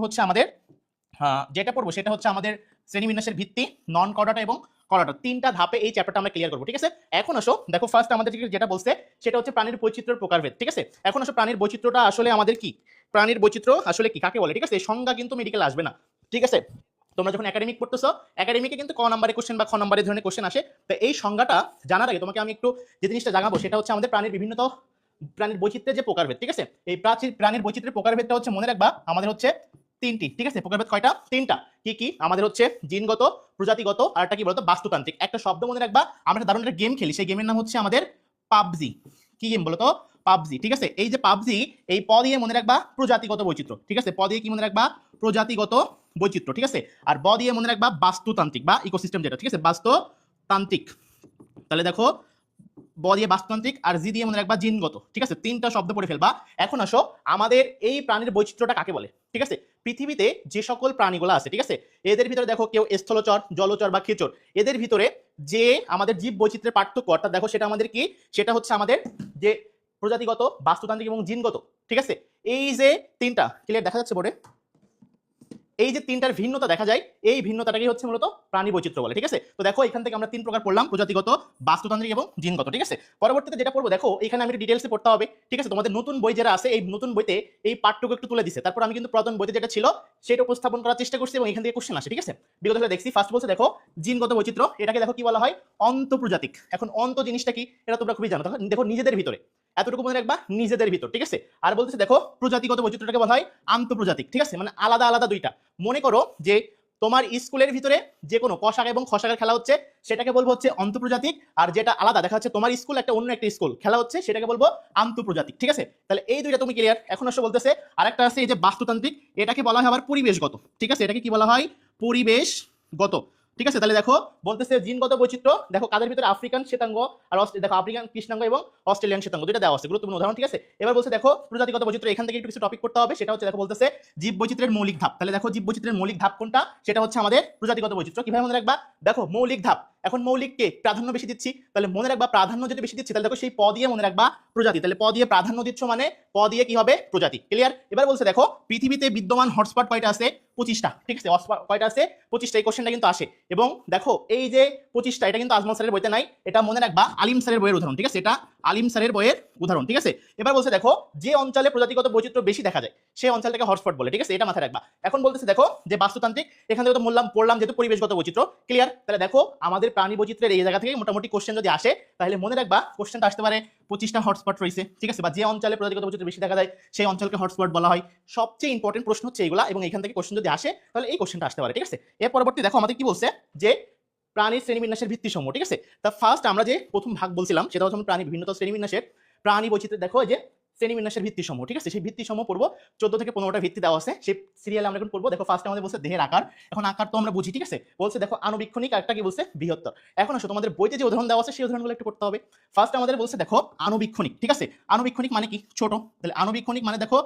হচ্ছে আমাদের যেটা পড়বো সেটা হচ্ছে আমাদের শ্রেণীবিন্যাসের ভিত্তি, নন কর্ডাটা এবং কর্ডাটা, তিনটা ধাপে এই চ্যাপ্টারটা আমরা ক্লিয়ার করবো। ঠিক আছে, এখন আসো দেখো ফার্স্ট আমাদের যেটা বলছে সেটা হচ্ছে প্রাণীর বৈচিত্র্যের প্রকারভেদ। ঠিক আছে, এখন আসো প্রাণীর বৈচিত্র্যটা আসলে আমাদের কি, প্রাণীর বৈচিত্র্য আসলে কি কাকে বলে। ঠিক আছে, সংজ্ঞা কিন্তু মেডিকেল আসবে না। ঠিক আছে, তোমরা যখন একাডেমিক পড়তেছো, একাডেমিকে কিন্তু ক নম্বরের কোশ্চেন বা খ নম্বরের ধরনের কোশ্চেন আসে। তো এই সংজ্ঞাটা জানার আগে তোমাকে আমি একটু যে জিনিসটা জানাবো সেটা হচ্ছে আমাদের প্রাণীর বিভিন্নতা, প্রাণীর বৈচিত্র্যের যে প্রকারভেদ। ঠিক আছে, এই প্রাণীর বৈচিত্র্যের প্রকারভেদটা হচ্ছে মনে রাখবা আমাদের হচ্ছে তিনটি। ঠিক আছে, প্রকারভেদ কয়টা? তিনটা। কি কি? আমাদের হচ্ছে জিনগত, প্রজাতিগত, আর একটা কি বলতো বাস্তুতান্ত্রিক। একটা শব্দ মনে রাখবা, আমরা দারুণ একটা গেম খেলি, সেই গেমের নাম হচ্ছে আমাদের পাবজি। কি গেম বলতো? পাবজি। ঠিক আছে, এই যে পাবজি, এই প দিয়ে মনে রাখবা প্রজাতিগত বৈচিত্র্য। ঠিক আছে, প দিয়ে কি মনে রাখবা? প্রজাতিগত বৈচিত্র্য। ঠিক আছে, আর ব দিয়ে মনে রাখবা বাস্তুতান্ত্রিক বা ইকোসিস্টেম যেটা। ঠিক আছে, বাস্তুতান্ত্রিক। তাহলে দেখো ব দিয়ে বাস্তুতান্ত্রিক আর জি দিয়ে মনে রাখবা জিনগত। ঠিক আছে, তিনটা শব্দ পড়ে ফেলবা। এখন আসো আমাদের এই প্রাণীর বৈচিত্র্যটা কাকে বলে। ঠিক আছে, পৃথিবীতে যে সকল প্রাণীগুলো আছে, ঠিক আছে, এদের ভিতরে দেখো কেউ স্থলচর, জলচর বা খেচর, এদের ভিতরে যে আমাদের জীব বৈচিত্র্যের পার্থক্য অর্থাৎ দেখো সেটা আমাদের কি, সেটা হচ্ছে আমাদের যে প্রজাতিগত, বাস্তুতান্ত্রিক এবং জিনগত। ঠিক আছে, এই যে তিনটা ক্লিয়ার দেখা যাচ্ছে বোর্ডে, এই যে তিনটার ভিন্নতা দেখা যায়, এই ভিন্নতাটাকে হচ্ছে মূলত প্রাণী বৈচিত্র্য বলে। ঠিক আছে, তো দেখো এখান থেকে আমরা তিন প্রকার পড়লাম, প্রজাতিগত, বাস্তুতান্ত্রিক এবং জিনগত। ঠিক আছে, পরবর্তীতে যেটা পড়বো দেখো এখানে আমি ডিটেলসে পড়তে হবে। ঠিক আছে, তোমাদের নতুন বই যারা আছে এই নতুন বইতে এই পাঠটুকু একটু তুলে দিছে, তারপর আমি কিন্তু প্রথম বইতে যেটা ছিল সেটা উপস্থাপন করার চেষ্টা করছি এবং এখান থেকে কোশ্চেন আসে। ঠিক আছে, বিগত সালে দেখছি ফার্স্ট বলছে দেখো জিনগত বৈচিত্র্য, এটাকে দেখো কি বলা হয়? অন্তঃপ্রজাতিক। এখন অন্ত জিনিসটা কি এটা তোমরা খুবই জানো, দেখো নিজেদের ভিতরে, এতটুকু মনে রাখবা নিজেদের ভিতর। ঠিক আছে, আর বলতেছে দেখো প্রজাতিগত বৈচিত্র্যটাকে বলা হয় আন্তঃপ্রজাতিক। ঠিক আছে, মানে আলাদা আলাদা দুইটা। মনে করো যে তোমার স্কুলের ভিতরে যে কোনো ক শাখা এবং খ শাখার খেলা হচ্ছে সেটাকে বলবো হচ্ছে অন্তঃপ্রজাতিক, আর যেটা আলাদা দেখা যাচ্ছে তোমার স্কুল একটা অন্য একটা স্কুল খেলা হচ্ছে সেটাকে বলবো আন্তঃপ্রজাতিক। ঠিক আছে, তাহলে এই দুইটা তুমি ক্লিয়ার। এখন আসলে বলতেছে আরেকটা আছে এই যে বাস্তুতান্ত্রিক, এটাকে বলা হয় আবার পরিবেশগত। ঠিক আছে, এটাকে কি বলা হয়? পরিবেশগত। ঠিক আছে, তাহলে দেখো বলতেছে জিনগত বৈচিত্র্য, দেখো কাদের ভিতরে আফ্রিকান শ্বেতাঙ্গ আর দেখো আফ্রিকান কৃষ্ণাঙ্গ এবং অস্ট্রেলিয়ান শ্বেতাঙ্গ দুইটা দেওয়া আছে, গুরুত্বপূর্ণ উদাহরণ। ঠিক আছে, এবার বলছে দেখো প্রজাতিগত বৈচিত্র্য, এখান থেকে একটু কিছু টপিক করতে হবে, সেটা হচ্ছে দেখো বলতেছে জীব বৈচিত্র্যের মৌলিক ধাপ। তাহলে দেখো জীব বৈচিত্র্যের মৌলিক ধাপ কোনটা, সেটা হচ্ছে আমাদের প্রজাতিগত বৈচিত্র্য। কিভাবে মনে রাখবা? দেখো মৌলিক ধাপ, এখন মৌলিককে প্রাধান্য বেশি দিচ্ছি, তাহলে মনে রাখবা প্রাধান্য যদি বেশি দিচ্ছি তাহলে দেখো সেই প দিয়ে মনে রাখবা প্রজাতি, তাহলে প দিয়ে প্রাধান্য দিচ্ছ মানে প দিয়ে কি হবে? প্রজাতি। ক্লিয়ার? এবার বলছে দেখো পৃথিবীতে বিদ্যমান হটস্পট কয়টা আছে? 25টা। ঠিক আছে, কয়টা আছে? 25টা। এই কোশ্চেনটা কিন্তু আসে। এবং দেখো এই যে 25টা, এটা কিন্তু আজমল স্যারের বইতে নাই, এটা মনে রাখবা আলিম স্যারের বইয়ের উদাহরণ। ঠিক আছে, এটা আলিম স্যারের বইয়ের উদাহরণ। ঠিক আছে, এবার বলছে দেখো যে অঞ্চলে প্রজাতিগত বৈচিত্র্য বেশি দেখা যায় সেই অঞ্চলটাকে হটস্পট বলে। ঠিক আছে, এটা মাথায় রাখবা। এখন বলতেছে দেখো যে বাস্তুতান্ত্রিক, এখান থেকে তো পড়লাম যেহেতু পরিবেশগত বৈচিত্র্য। ক্লিয়ার? তাহলে দেখো আমাদের প্রাণী বৈচিত্র্যের এই জায়গা থেকে মোটামুটি কোশ্চেন যদি আসে তাহলে মনে রাখবা কোশ্চেনটা আসতে পারে 25টা হটস্পট রয়েছে। ঠিক আছে, বা যে অঞ্চলে প্রজাতিগত বৈচিত্র্য বেশি দেখা যায় সেই অঞ্চলকে হটস্পট বলা হয়। সবচেয়ে ইম্পর্টেন্ট প্রশ্ন হচ্ছে এইগুলা, এবং এখান থেকে কোশ্চেন যদি আসে তাহলে এই কোশ্চেনটা আসতে পারে। ঠিক আছে, এর পরবর্তী দেখো আমাদের কি বলছে যে প্রাণীর শ্রেণীবিন্যাসের ভিত্তিসমূহ। ঠিক আছে, তা ফার্স্ট আমরা যে প্রথম ভাগ বলছিলাম সেটা হচ্ছে প্রাণী বিভিন্নতা শ্রেণীবিন্যাসের প্রাণী বৈচিত্র্য। দেখো যে শ্রেণীবিন্যাসের ভিত্তিসমূহ। ঠিক আছে, সেই ভিত্তিসমূহ পড়বো 14 থেকে 15টা ভিত্তি দেওয়া আছে, সেই সিরিয়ালে আমরা এখন পড়বো। দেখো ফার্স্ট আমাদের বলছে দেহের আকার, এখন আকার তো আমরা বুঝি। ঠিক আছে, বলছে দেখো আণুবীক্ষণিক, একটা কি বলছে বৃহত্তর। এখন আসো তোমাদের বইতে যে উদাহরণ দেওয়া আছে সেই উদাহরণগুলো একটু করতে হবে। ফার্স্ট আমাদের বলছে দেখো আণুবীক্ষণিক। ঠিক আছে, আণুবীক্ষণিক মানে কি? ছোট। তাহলে আণুবীক্ষণিক মানে দেখো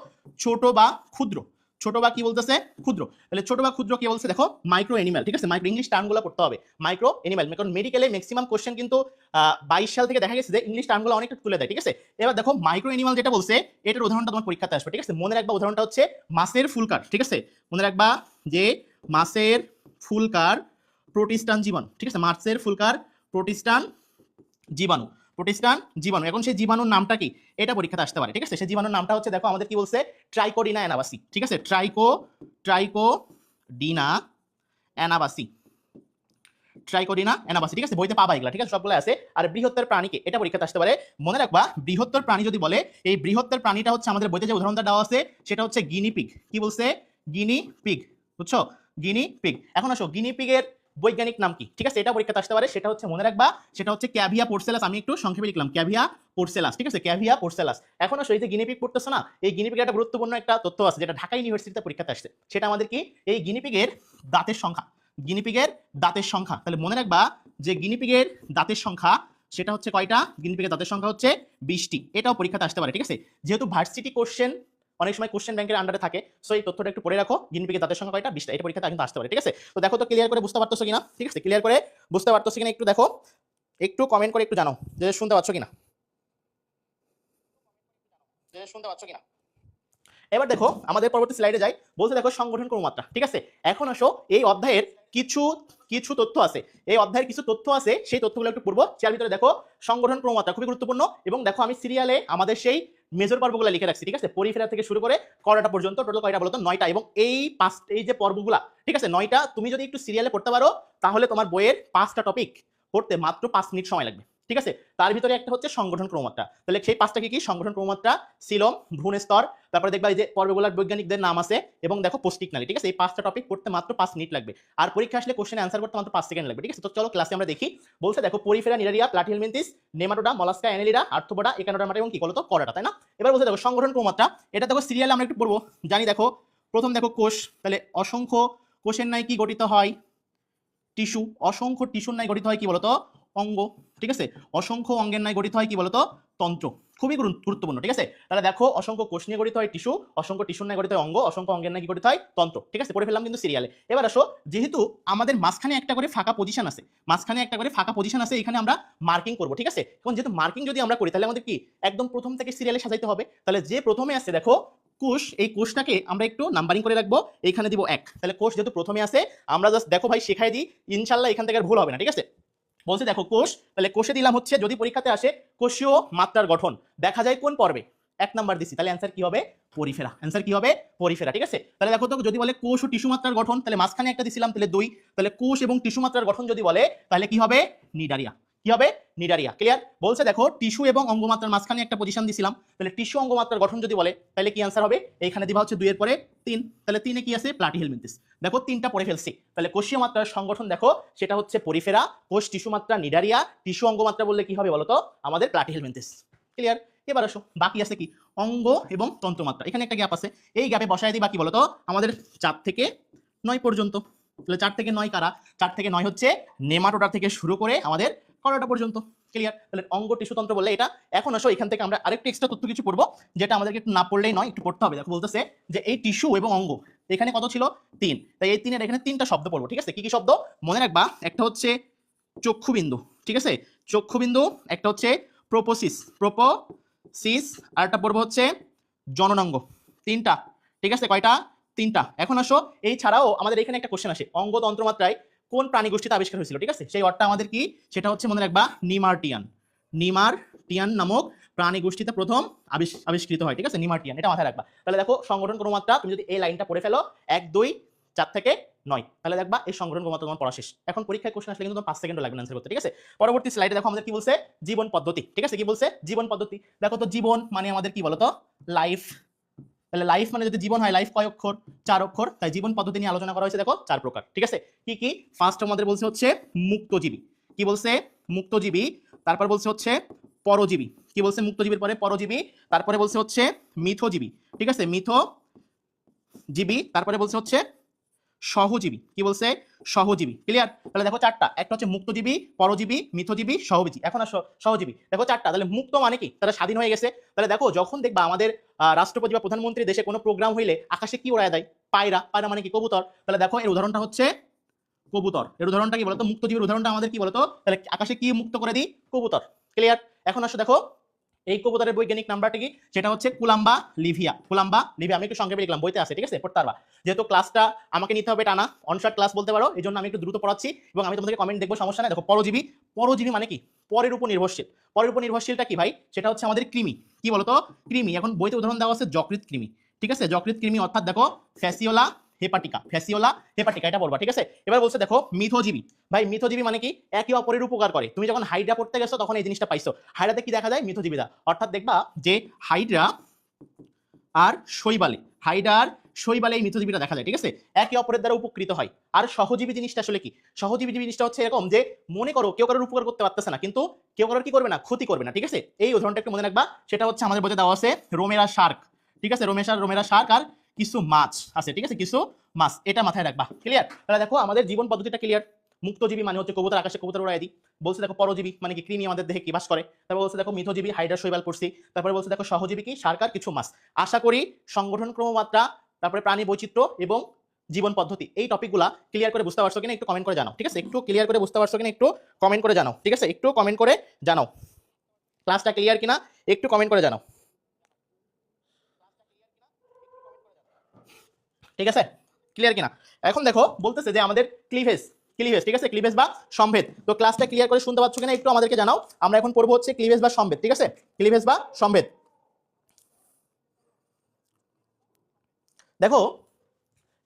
ছোট বা ক্ষুদ্র। ছোট বা কি বলতেছে? ক্ষুদ্র। তাহলে ছোট বা ক্ষুদ্র কি বলছে? দেখো মাইক্রো এনিম্যাল। ঠিক আছে, মাইক্রো ইংলিশ টার্মগুলো পড়তে হবে, মাইক্রো এনিম্যাল। কারণ মেডিকেলে ম্যাক্সিমাম কোশ্চেন কিন্তু 22 সাল থেকে দেখা গেছে যে ইংলিশ টার্মগুলো অনেকটা তুলে দেয়। ঠিক আছে, এবার দেখো মাইক্রো এনিম্যাল যেটা বলছে এটার উদাহরণটা তোমার পরীক্ষাতে আসবে। ঠিক আছে, মনে রাখবা উদাহরণটা হচ্ছে মাছের ফুলকার। ঠিক আছে, মনে রাখবা যে মাছের ফুলকার প্রোটিস্টান জীবাণু। ঠিক আছে, মাছের ফুলকার প্রোটিস্টান জীবাণু, প্রোটিস্টান জীবাণু। এখন সেই জীবাণুর নামটা কি এটা পরীক্ষাতে আসতে পারে। ঠিক আছে, সেই জীবাণুর নামটা হচ্ছে দেখো আমাদের কি বলছে? ট্রাইকোডিনা অ্যানাবাসি। ঠিক আছে, ট্রাইকোডিনা অ্যানাবাসি, ট্রাইকোডিনা অ্যানাবাসি। ঠিক আছে, বইতে পাবা এগুলা। ঠিক আছে, সবগুলো আছে। আর বৃহত্তর প্রাণীকে এটা পরীক্ষাতে আসতে পারে। মনে রাখবা বৃহত্তর প্রাণী যদি বলে, এই বৃহত্তর প্রাণীটা হচ্ছে আমাদের বইতে যে উদাহরণটা দেওয়া আছে সেটা হচ্ছে গিনিপিগ। কি বলছে? গিনিপিগ। বুঝছো? গিনিপিগ। এখন আসো গিনিপিগের বৈজ্ঞানিক নাম কি? ঠিক আছে, এটা পরীক্ষাতে আসতে পারে। সেটা হচ্ছে মনে রাখবা সেটা হচ্ছে ক্যাভিয়া পোর্সেলাস। আমি একটু সংক্ষেপে লিখলাম ক্যাভিয়া পোর্সেলাস। ঠিক আছে, ক্যাভিয়া পোর্সেলাস। এখন আসো এই যে গিনিপিগ পড়তেছো না, এই গিনিপিগের একটা গুরুত্বপূর্ণ একটা তথ্য আছে যেটা ঢাকা ইউনিভার্সিটিতে পরীক্ষাতে আসছে। সেটা আমাদের কি? এই গিনিপিগের দাঁতের সংখ্যা। গিনিপিগের দাঁতের সংখ্যা। তাহলে মনে রাখবা যে গিনিপিগের দাঁতের সংখ্যা সেটা হচ্ছে কয়টা? গিনিপিগের দাঁতের সংখ্যা হচ্ছে 20টি। এটাও পরীক্ষাতে আসতে পারে। ঠিক আছে, যেহেতু ভার্সিটি কোশ্চেন অনেক সময় কোশ্চেন ব্যাংকের আন্ডারে থাকে, সো এই তথ্যটা একটু পড়ে রাখো। গিনিপিগের দাঁতের সংখ্যা কয়টা? 20টা। এটা পরীক্ষাতে কিন্তু আসতে পারে। ঠিক আছে, তো দেখো তো ক্লিয়ার করে বুঝতে পারতেছো কিনা? ঠিক আছে, ক্লিয়ার করে বুঝতে পারতেছো কিনা একটু দেখো, একটু কমেন্ট করে একটু জানাও যে শুনতে পাচ্ছ কিনা, শুনতে পাচ্ছ কিনা। এবার দেখো আমাদের পরবর্তী স্লাইডে যাই, বলতে দেখো সংগঠন ক্রমমাত্রা। ঠিক আছে, এখন আসো এই অধ্যায়ের কিছু কিছু তথ্য আছে, এই অধ্যায়ের কিছু তথ্য আছে, সেই তথ্যগুলো একটু পড়বো। যার ভিতরে দেখো সংগঠন ক্রমমাত্রা খুবই গুরুত্বপূর্ণ, এবং দেখো আমি সিরিয়ালে আমাদের সেই মেজর পর্বগুলো লিখে রাখছি। ঠিক আছে, পরিফেরা থেকে শুরু করে করোটা পর্যন্ত টোটাল কয়টা বলতো? 9টা। এবং এই যে পর্বগুলা, ঠিক আছে 9টা, তুমি যদি একটু সিরিয়ালে পড়তে পারো তাহলে তোমার বইয়ের 5টা টপিক পড়তে মাত্র 5 মিনিট সময় লাগবে। ঠিক আছে, তার ভিতরে একটা হচ্ছে সংগঠন ক্রমমাত্রা। তাহলে সেই 5টা কি? সংগঠন ক্রমমাত্রা, সিলোম, ভ্রূণ স্তর, তারপরে দেখবা এই যে পর্বগুলার বৈজ্ঞানিকদের নাম আছে, এবং দেখো পৌষ্টিক নালী। ঠিক আছে, এই 5টা টপিক পড়তে মাত্র 5 মিনিট লাগবে, আর পরীক্ষা আসলে কোশ্চেন অ্যান্সার করতে মাত্র 5 সেকেন্ড লাগবে। ঠিক আছে, তো চলো ক্লাসে আমরা দেখি। বলছে দেখো Porifera, Cnidaria, Platyhelminthes, Nematoda, Mollusca, Annelida, Arthropoda, Echinodermata এবং কি বলতো? করোটা, তাই না? এবার বলছে দেখো সংগঠন ক্রমমাত্রা, এটা দেখো সিরিয়ালে আমরা একটু পড়বো। জানি দেখো প্রথম দেখো কোষ, তাহলে অসংখ্য কোষের ন্যায় কি গঠিত হয়? টিস্যু। অসংখ্য টিস্যুর ন্যায় গঠিত হয় কি বলতো? অঙ্গ। ঠিক আছে, অসংখ্য অঙ্গের ন্যায় গঠিত হয় কি বলতো? তন্ত্র। খুবই গুরুত্বপূর্ণ। ঠিক আছে, তাহলে দেখো অসংখ্য কোষ নিয়ে গঠিত হয় টিস্যু, অসংখ্য টিস্যুর ন্যায় গঠিত হয় অঙ্গ, অসংখ্য অঙ্গের ন্যায় গঠিত হয় তন্ত্র। ঠিক আছে, পড়ে ফেললাম কিন্তু সিরিয়ালে। এবার আসো, যেহেতু আমাদের মাঝখানে একটা করে ফাঁকা পজিশন আছে, মাঝখানে একটা করে ফাঁকা পজিশন আছে, এখানে আমরা মার্কিং করব। ঠিক আছে, এখন যেহেতু মার্কিং যদি আমরা করি তাহলে আমাদের কি একদম প্রথম থেকে সিরিয়ালে সাজাইতে হবে। তাহলে যে প্রথমে আছে দেখো কোষ, এই কোষটাকে আমরা একটু নাম্বারিং করে রাখবো, এখানে দিব 1। তাহলে কোষ যেহেতু প্রথমে আছে, আমরা জাস্ট দেখো ভাই শেখাই দিই, ইনশাল্লাহ এখান থেকে আর ভুল হবে না। ঠিক আছে, বলছে দেখো কোষ, তাহলে কোষে দিলাম হচ্ছে, যদি পরীক্ষাতে আসে কোষীয় মাত্রার গঠন দেখা যায় কোন পর্বে? 1 নাম্বার দিছি, তাহলে অ্যান্সার কি হবে? পরিফেরা। অ্যান্সার কি হবে? পরিফেরা। ঠিক আছে, তাহলে দেখো তো যদি বলে কোষ ও টিস্যু মাত্রার গঠন, তাহলে মাঝখানে একটা দিছিলাম, তাহলে 2। তাহলে কোষ এবং টিস্যু মাত্রার গঠন যদি বলে তাহলে কি হবে? নিডারিয়া। কি হবে? নিডারিয়া। ক্লিয়ার? বলছে দেখো টিস্যু এবং অঙ্গমাত্রার মাঝখানে একটা পজিশন দিছিলাম, তাহলে টিস্যু অঙ্গমাত্রার গঠন যদি বলে তাহলে কি অ্যান্সার হবে? এইখানে দিবা হচ্ছে 2 এর পরে 3, তাহলে 3 এ কি আছে? প্লাটিহেলমিনথিস। দেখো 3টা পড়ে ফেলছি। তাহলে কোষীয় মাত্রার সংগঠন দেখো সেটা হচ্ছে পরিফেরা, কোষ টিস্যু মাত্রা নিডারিয়া, টিস্যু অঙ্গমাত্রা বললে কি হবে বলতো? আমাদের প্লাটিহেলমিনথিস। ক্লিয়ার? এবার আসো, বাকি আছে কি? অঙ্গ এবং তন্ত্রমাত্রা। এখানে একটা গ্যাপ আছে, এই গ্যাপে বসায় দিই বাকি বলতো আমাদের 4 থেকে 9 পর্যন্ত। তাহলে 4 থেকে 9 কারা? 4 থেকে 9 হচ্ছে নেমাটোডা থেকে শুরু করে আমাদের করোটা পর্যন্ত। ক্লিয়ার? তাহলে অঙ্গ টিস্যুতন্ত্র বললে এটা। এখন আসো এখান থেকে আমরা আরেকটু এক্সট্রা তথ্য কিছু পড়বো, যেটা আমাদেরকে একটু না পড়লেই নয়, একটু পড়তে হবে। দেখো বলতেছে যে এই টিস্যু এবং অঙ্গ এখানে কত ছিল? 3। তাই এই 3 এর এখানে 3টা শব্দ পড়বো। ঠিক আছে, কি কি শব্দ মনে রাখবা? একটা হচ্ছে চক্ষুবিন্দু। ঠিক আছে, চক্ষুবিন্দু। একটা হচ্ছে প্রোপোসিস, প্রোপোসিস। আর একটা পড়বো হচ্ছে জননাঙ্গ। 3টা। ঠিক আছে, কয়টা? 3টা। এখন আসো, এই ছাড়াও আমাদের এখানে একটা কোশ্চেন আসে, অঙ্গ তন্ত্রমাত্রায় কোন প্রাণী গোষ্ঠীতে আবিষ্কার হয়েছিল? ঠিক আছে, সেই ওয়ার্ডটা আমাদের কি? সেটা হচ্ছে মনে রাখবা নিমার্টিয়ান। নিমার্টিয়ান নামক প্রাণী গোষ্ঠীতে প্রথম আবিষ্কৃত হয়। ঠিক আছে, নিমার্টিয়ান, এটা মাথায় রাখবা। তাহলে দেখো সংগঠন ক্রমমাত্রা, তুমি যদি এই লাইনটা পড়ে ফেলো 1, 2, 4 থেকে 9, তাহলে দেখবা এই সংগঠন ক্রমমাত্রা তোমার পড়া শেষ। এখন পরীক্ষায় কোশ্চেন আসলে কিন্তু তোমার 5 সেকেন্ডও লাগবে আনসার করতে। ঠিক আছে, পরবর্তী স্লাইডে দেখো আমাদের কি বলছে? জীবন পদ্ধতি। ঠিক আছে, কি বলছে? জীবন পদ্ধতি। দেখো তো জীবন মানে আমাদের কি বলতো? লাইফ। তাহলে লাইফ মানে যদি জীবন হয়, লাইফ কয় অক্ষর? 4 অক্ষর। তাই জীবন পদ্ধতি নিয়ে আলোচনা করা হয়েছে দেখো 4 প্রকার। ঠিক আছে, কি কি? ফার্স্ট আমাদের বলছে হচ্ছে মুক্তজীবী। কি বলছে? মুক্তজীবী। তারপর বলছে হচ্ছে পরজীবী। কি বলছে? মুক্তজীবীর পরে পরজীবী। তারপরে বলছে হচ্ছে মিথজীবী। ঠিক আছে, মিথজীবী। তারপরে বলছে হচ্ছে সহজীবী। কি বলছে? সহজীবী। ক্লিয়ার? তাহলে দেখো 4টা, একটা হচ্ছে মুক্তজীবী, পরজীবী, মিথজীবী, সহজীবী। এখন আসো সহজীবী, দেখো 4টা। তাহলে মুক্ত মানে কি? তারা স্বাধীন হয়ে গেছে। তাহলে দেখো যখন দেখবা আমাদের রাষ্ট্রপতি বা প্রধানমন্ত্রী দেশে কোনো প্রোগ্রাম হইলে আকাশে কি উড়ায় দেয়? পায়রা। পায়রা মানে কি? কবুতর। তাহলে দেখো এর উদাহরণটা হচ্ছে কবুতর। এর উদাহরণটা কি বলতো? মুক্তজীবীর উদাহরণটা আমাদের কি বলতো? তাহলে আকাশে কি মুক্ত করে দিই? কবুতর। ক্লিয়ার? এখন আসো দেখো এই কবুতরের বৈজ্ঞানিক নামটা কি? সেটা হচ্ছে কুলাম্বা লিভিয়া। কুলাম্বা লিভিয়া, আমি একটু সংক্ষেপে লিখলাম, বইতে আছে। ঠিক আছে, পড়তে পারবা। যেহেতু ক্লাসটা আমাকে নিতে হবে টানা, অনশর্ট ক্লাস বলতে পারো, এই জন্য আমি একটু দ্রুত পড়াচ্ছি এবং আমি তোমাদেরকে কমেন্ট দেখবো, সমস্যা নাই। দেখো পরজীবী। পরজীবী মানে কি? পরের উপর নির্ভরশীল। পরের উপর নির্ভরশীলটা কি ভাই? সেটা হচ্ছে আমাদের কৃমি। কি বলতো? কৃমি। এখন বইতে উদাহরণ দেওয়া আছে যকৃৎ কৃমি। ঠিক আছে, যকৃৎ কৃমি অর্থাৎ দেখো ফ্যাসিওলা হেপাটিকা। ফ্যাসিওলা হেপাটিকা, এটা বলবা। ঠিক আছে, এবার বলছে দেখো মিথজীবী। ভাই মিথজীবী মানে কি? একে অপরের উপকার করে। তুমি যখন হাইড্রা পড়তে গেছো তখন এই জিনিসটা পাইছো। হাইড্রাতে কি দেখা যায়? মিথজীবীরা। অর্থাৎ দেখবা যে হাইড্রা আর শৈবালে, হাইড্রা আর শৈবালে এই মিথজীবীটা দেখা যায়। ঠিক আছে, একে অপরের দ্বারা উপকৃত হয়। আর সহজীবী জিনিসটা আসলে কি? সহজীবী জিনিসটা হচ্ছে এরকম যে মনে করো কেউ কারোর উপকার করতে পারতেছে না, কিন্তু কেউ কারোর কি করবে না? ক্ষতি করবে না। ঠিক আছে, এই উদাহরণটা একটু মনে রাখবা। সেটা হচ্ছে আমাদের বইতে দেওয়া আছে রোমেরা শার্ক। ঠিক আছে, রোমেরা শার্ক আর কিছু মাছ আছে। ঠিক আছে, কিছু মাছ, এটা মাথায় রাখবা। ক্লিয়ার? তাহলে দেখো আমাদের জীবন পদ্ধতিটা ক্লিয়ার। মুক্তজীবী মানে হচ্ছে কবুতর, আকাশে কবুতর উড়াই দিই। বলছে দেখো পরজীবী মানে কি? কৃমি আমাদের দেহে কি বাস করে। তারপর বলছে দেখো মিথজীবী, হাইড্রা শৈবাল পড়ছি। তারপরে বলছে দেখো সহজীবী কি? সার্ক আর কিছু মাছ। আশা করি সংগঠন ক্রমমাত্রা, তারপরে প্রাণী বৈচিত্র্য এবং জীবন পদ্ধতি, এই টপিকগুলা ক্লিয়ার করে বুঝতে পারছো কিনা একটু কমেন্ট করে জানাও। ঠিক আছে, একটু ক্লিয়ার করে বুঝতে পারছো কিনা একটু কমেন্ট করে জানাও। ঠিক আছে, একটু কমেন্ট করে জানাও ক্লাসটা ক্লিয়ার কিনা, একটু কমেন্ট করে জানাও। ঠিক আছে, ক্লিয়ার কিনা? এখন দেখো বলতেছে যে আমাদের ক্লিভেজ, ক্লিভেজ, ঠিক আছে, ক্লিভেজ বা সম্ভেদ। তো ক্লাসটা ক্লিয়ার করে শুনতে পাচ্ছ কিনা একটু আমাদেরকে জানাও। আমরা এখন পড়বো হচ্ছে ক্লিভেজ বা সম্ভেদ, ঠিক আছে, ক্লিভেজ বা সম্ভেদ। দেখো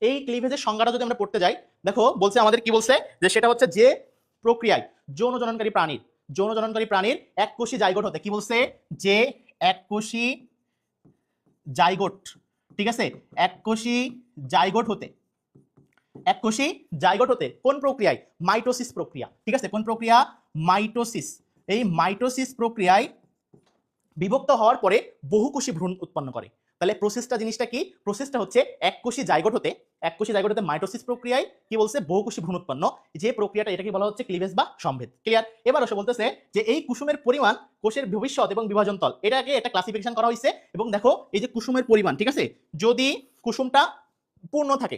এই ক্লিভেজের সংজ্ঞাটা যদি আমরা পড়তে যাই, দেখো বলছে আমাদের কি বলছে, যে সেটা হচ্ছে যে প্রক্রিয়ায় যৌন জননকারী প্রাণীর, যৌন জননকারী প্রাণীর এককোষী জাইগোট হতে, কি বলছে, যে এককোষী জাইগোট, ঠিক আছে, এককোষী জাইগোট হতে, এককোষী জাইগোট হতে কোন প্রক্রিয়ায়, মাইটোসিস প্রক্রিয়া, ঠিক আছে, কোন প্রক্রিয়া, মাইটোসিস। এই মাইটোসিস প্রক্রিয়ায় বিভক্ত হওয়ার পরে বহুকোষী ভ্রূণ উৎপন্ন করে। তাহলে প্রসেসটা, জিনিসটা কি, প্রসেসটা হচ্ছে এককোষী জাইগোট হতে, এককোষী জাইগোট হতে মাইটোসিস প্রক্রিয়ায় কি বলছে, বহুকোষী ভ্রূণ উৎপন্ন, যে প্রক্রিয়াটা এটাকে বলা হচ্ছে ক্লিভেজ বা সম্ভেদ। ক্লিয়ার? এবার সে বলতেছে যে এই কুসুমের পরিমাণ, কোষের ভবিষ্যৎ এবং বিভাজন তল, এটাকে একটা ক্লাসিফিকেশন করা হয়েছে। এবং দেখো এই যে কুসুমের পরিমাণ, ঠিক আছে, যদি কুসুমটা পূর্ণ থাকে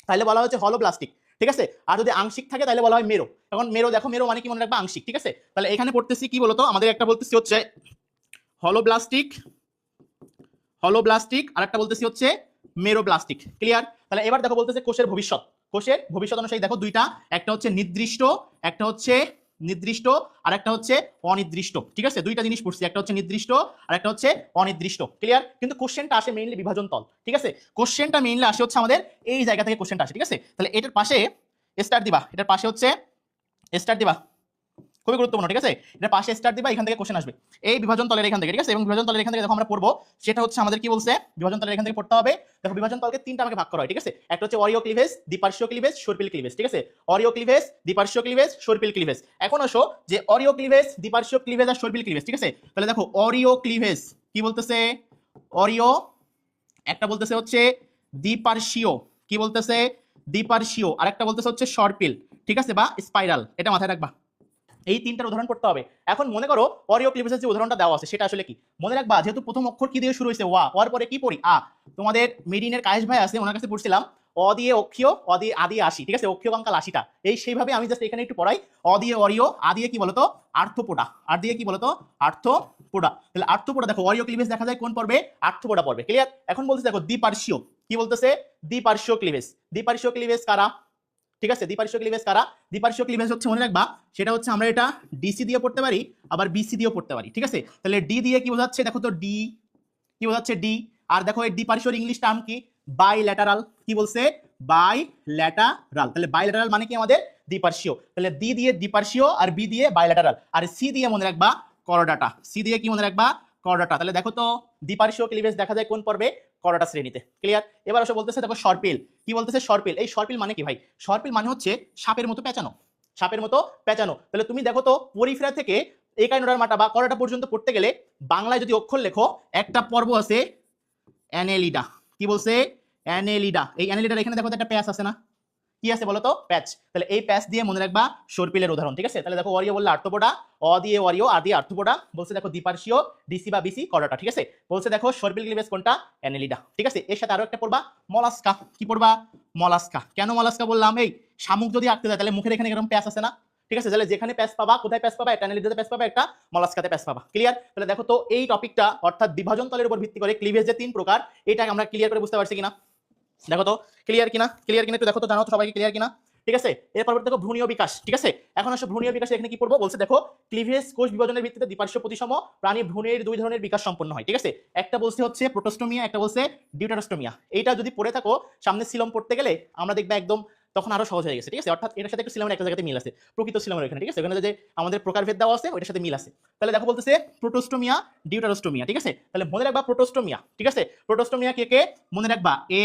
তাহলে বলা হচ্ছে হলোব্লাস্টিক, ঠিক আছে, আর যদি আংশিক থাকে তাহলে বলা হয় মেরো। এখন মেরো, দেখো মেরো মানে কি মনে রাখবা, আংশিক, ঠিক আছে। তাহলে এখানে পড়তেছি কি বলতো, আমাদের একটা বলতেছি হচ্ছে হলোব্লাস্টিক, হলোব্লাস্টিক, আর একটা বলতেছি হচ্ছে মেরোব্লাস্টিক। ক্লিয়ার? তাহলে এবার দেখো বলতেছে কোষের ভবিষ্যৎ, কোষের ভবিষ্যৎ অনুযায়ী দেখো দুইটা, একটা হচ্ছে নির্দিষ্ট, একটা হচ্ছে নির্দিষ্ট, আর একটা হচ্ছে অনির্দিষ্ট, ঠিক আছে, দুইটা জিনিস পড়ছি, একটা হচ্ছে নির্দিষ্ট আর একটা হচ্ছে অনির্দিষ্ট। ক্লিয়ার? কিন্তু কোশ্চেনটা আসে মেইনলি বিভাজন তল, ঠিক আছে, কোশ্চেনটা মেইনলি আসে হচ্ছে আমাদের এই জায়গা থেকে কোশ্চেনটা আসে, ঠিক আছে। তাহলে এটার পাশে স্টার দিবা, এটার পাশে হচ্ছে স্টার দিবা, খুবই গুরুত্বপূর্ণ, ঠিক আছে, এটা পাশে স্টার দিবা, এখান থেকে কোশ্চেন আসবে এই বিভাজন তলের এখান থেকে, ঠিক আছে। এবং বিভাজন তলের এখান থেকে দেখো আমরা পড়বো, সেটা হচ্ছে আমাদের কি বলছে, বিভাজন তলের এখান থেকে পড়তে হবে। দেখো বিভাজন তলকে তিনটা ভাগে ভাগ করা হয়, ঠিক আছে, একটা হচ্ছে অরিও ক্লিভেজ, দ্বিপার্শ্বীয় ক্লিভেজ, সর্পিল ক্লিভেজ, ঠিক আছে, অরিও ক্লিভেজ, দ্বিপার্শ্বীয় ক্লিভেজ, সর্পিল ক্লিভেজ। এখন আসো যে অরিও ক্লিভেজ, দ্বিপার্শ্বীয় ক্লিভেজ আর সর্পিল ক্লিভেজ, ঠিক আছে। তাহলে দেখো অরিও ক্লিভেজ কি বলতেছে, অরিও, একটা বলতেছে হচ্ছে দ্বিপার্শ্বীয়, কি বলতেছে, দ্বিপার্শ্বীয়, আর একটা বলতেছে হচ্ছে সর্পিল, ঠিক আছে, বা স্পাইরাল, এটা মাথায় রাখবা। এই তিনটার উদাহরণ করতে হবে। এখন মনে করো অরিও ক্লিভেজের যে উদাহরণটা দেওয়া আছে সেটা আসলে কি, মনে রাখবা, যেহেতু প্রথম অক্ষর কি দিয়ে শুরু হয়েছে, ওয়া, ওয়ার পরে কি পড়ি, আ। তোমাদের মেডিনের কায়েস ভাই আছে, ওনার কাছে পড়ছিলাম অ দিয়ে অক্ষীয়, অ দিয়ে আ দিয়ে আশি, ঠিক আছে, অক্ষীয় কঙ্কাল 80টা। এই সেইভাবে আমি জাস্ট এখানে একটু পড়াই, অ দিয়ে অরিও, আ দিয়ে কি বলতো আর্থোপোডা, আর দিয়ে কি বলতো আর্থোপোডা। তাহলে আর্থোপোডা দেখো অরিও ক্লিভেজ দেখা যায় কোন পর্বে, আর্থোপোডা পর্বে। ক্লিয়ার? এখন বলতেছে দেখো দ্বিপার্শ্বীয়, কি বলতেছে, দ্বিপার্শ্বীয় ক্লিভেজ, দ্বিপার্শ্বীয় ক্লিভেজ কারা, ঠিক আছে, দ্বিপার্শ্বীয় ক্লিভেজ কারা, দ্বিপার্শ্বীয় ক্লিভেজ হচ্ছে মনে রাখবা, সেটা হচ্ছে আমরা এটা ডিসি দিয়ে পড়তে পারি, আবার বিসি দিয়েও পড়তে পারি, ঠিক আছে। তাহলে ডি দিয়ে কি বোঝাচ্ছে, দেখো তো ডি, কি বোঝাচ্ছে ডি। আর দেখো এই দ্বিপার্শ্বীয় ইংলিশ টার্ম কি, বাইল্যাটারাল, কি বলছে, বাইল্যাটারাল। তাহলে বাইল্যাটারাল মানে কি আমাদের দ্বিপার্শ্বীয়। তাহলে ডি দিয়ে দ্বিপার্শ্বীয় আর বি দিয়ে বাইল্যাটারাল, আর সি দিয়ে মনে রাখবা করডাটা, সি দিয়ে কি মনে রাখবা, করডাটা। তাহলে দেখো তো দ্বিপার্শ্বীয় ক্লিভেজ দেখা যায় কোন পর্বে, করডাটা শ্রেণীতে। ক্লিয়ার? এবার আসলে বলতেছে দেখো সর্পিল, কি বলতেছে সর্পিল। এই সর্পিল মানে কি ভাই, সর্পিল মানে হচ্ছে সাপের মতো পেঁচানো, সাপের মতো পেঁচানো। তাহলে তুমি দেখো তো পরিফেরা থেকে একাইনোডার মাটা বা করডাটা পর্যন্ত পড়তে গেলে বাংলায় যদি অক্ষর লেখো, একটা পর্ব আছে অ্যানেলিডা, কি বলছে, অ্যানেলিডা। এই অ্যানেলিডার এখানে দেখো তো একটা প্যাচ আছে না, কি আছে বলতো, প্যাচ। তাহলে এই প্যাচ দিয়ে মনে রাখবা সর্পিলের উদাহরণ, ঠিক আছে। তাহলে দেখো অরিও বললে আর্থোপোডা, অ দিয়ে অরিও, আর দিয়ে আর্থোপোডা, বলছে দেখো দ্বিপার্শ্বীয়, ডিসি বা বিসি, করডাটা, ঠিক আছে। বলছে দেখো সর্পিল ক্লিভেজ কোনটা, অ্যানেলিডা, ঠিক আছে। এর সাথে আরো একটা পড়বা মলাস্কা, কি পড়বা, মলাস্কা। কেন মলাস্কা বললাম, এই শামুক যদি আঁকতে যায় তাহলে মুখের এখানে এরকম প্যাচ আছে না, ঠিক আছে, তাহলে যেখানে প্যাচ পাবা, কোথায় প্যাচ পাবা, একটা অ্যানেলিডাতে প্যাচ পাবা, একটা মলাস্কাতে প্যাচ পাবা। ক্লিয়ার? তাহলে দেখো তো এই টপিকটা অর্থাৎ বিভাজন তলের উপর ভিত্তি করে ক্লিভেজ যে তিন প্রকার, এটা আমরা ক্লিয়ার করে বুঝতে পারছি কিনা, দেখো তো ক্লিয়ার কিনা, ক্লিয়ার কিনা একটু দেখো তো, জানো তো সবাইকে ক্লিয়ার কিনা, ঠিক আছে। এরপর দেখো ভ্রূণীয় বিকাশ, ঠিক আছে। এখন আসো ভ্রূণীয় বিকাশে এখানে কি পড়বো, বলছে দেখো ক্লিভেজ কোষ বিভাজনের ভিত্তিতে দ্বিপার্শ্বীয় প্রতিসম প্রাণী ভ্রূণের দুই ধরনের বিকাশ সম্পন্ন হয়, ঠিক আছে। একটা বলছে হচ্ছে প্রোটোস্টোমিয়া, একটা বলছে ডিউটারোস্টোমিয়া। এইটা যদি পড়ে থাকো সামনে সিলম পড়তে গেলে আমরা দেখবে একদম তখন আরো সহজ হয়ে গেছে, ঠিক আছে। অর্থাৎ এটার সাথে একটু সিলামের একটা জায়গাতে মিল আছে, প্রকৃত সিলামের এখানে, ঠিক আছে, ওখানে যে আমাদের প্রকারভেদ দেওয়া আছে ওইটার সাথে মিল আছে। তাহলে দেখো বলতেছে প্রোটোস্টোমিয়া, ডিউটারোস্টোমিয়া, ঠিক আছে। তাহলে মনে রাখবা প্রোটোস্টোমিয়া, ঠিক আছে, প্রোটোস্টোমিয়া কে কে মনে রাখবা, এ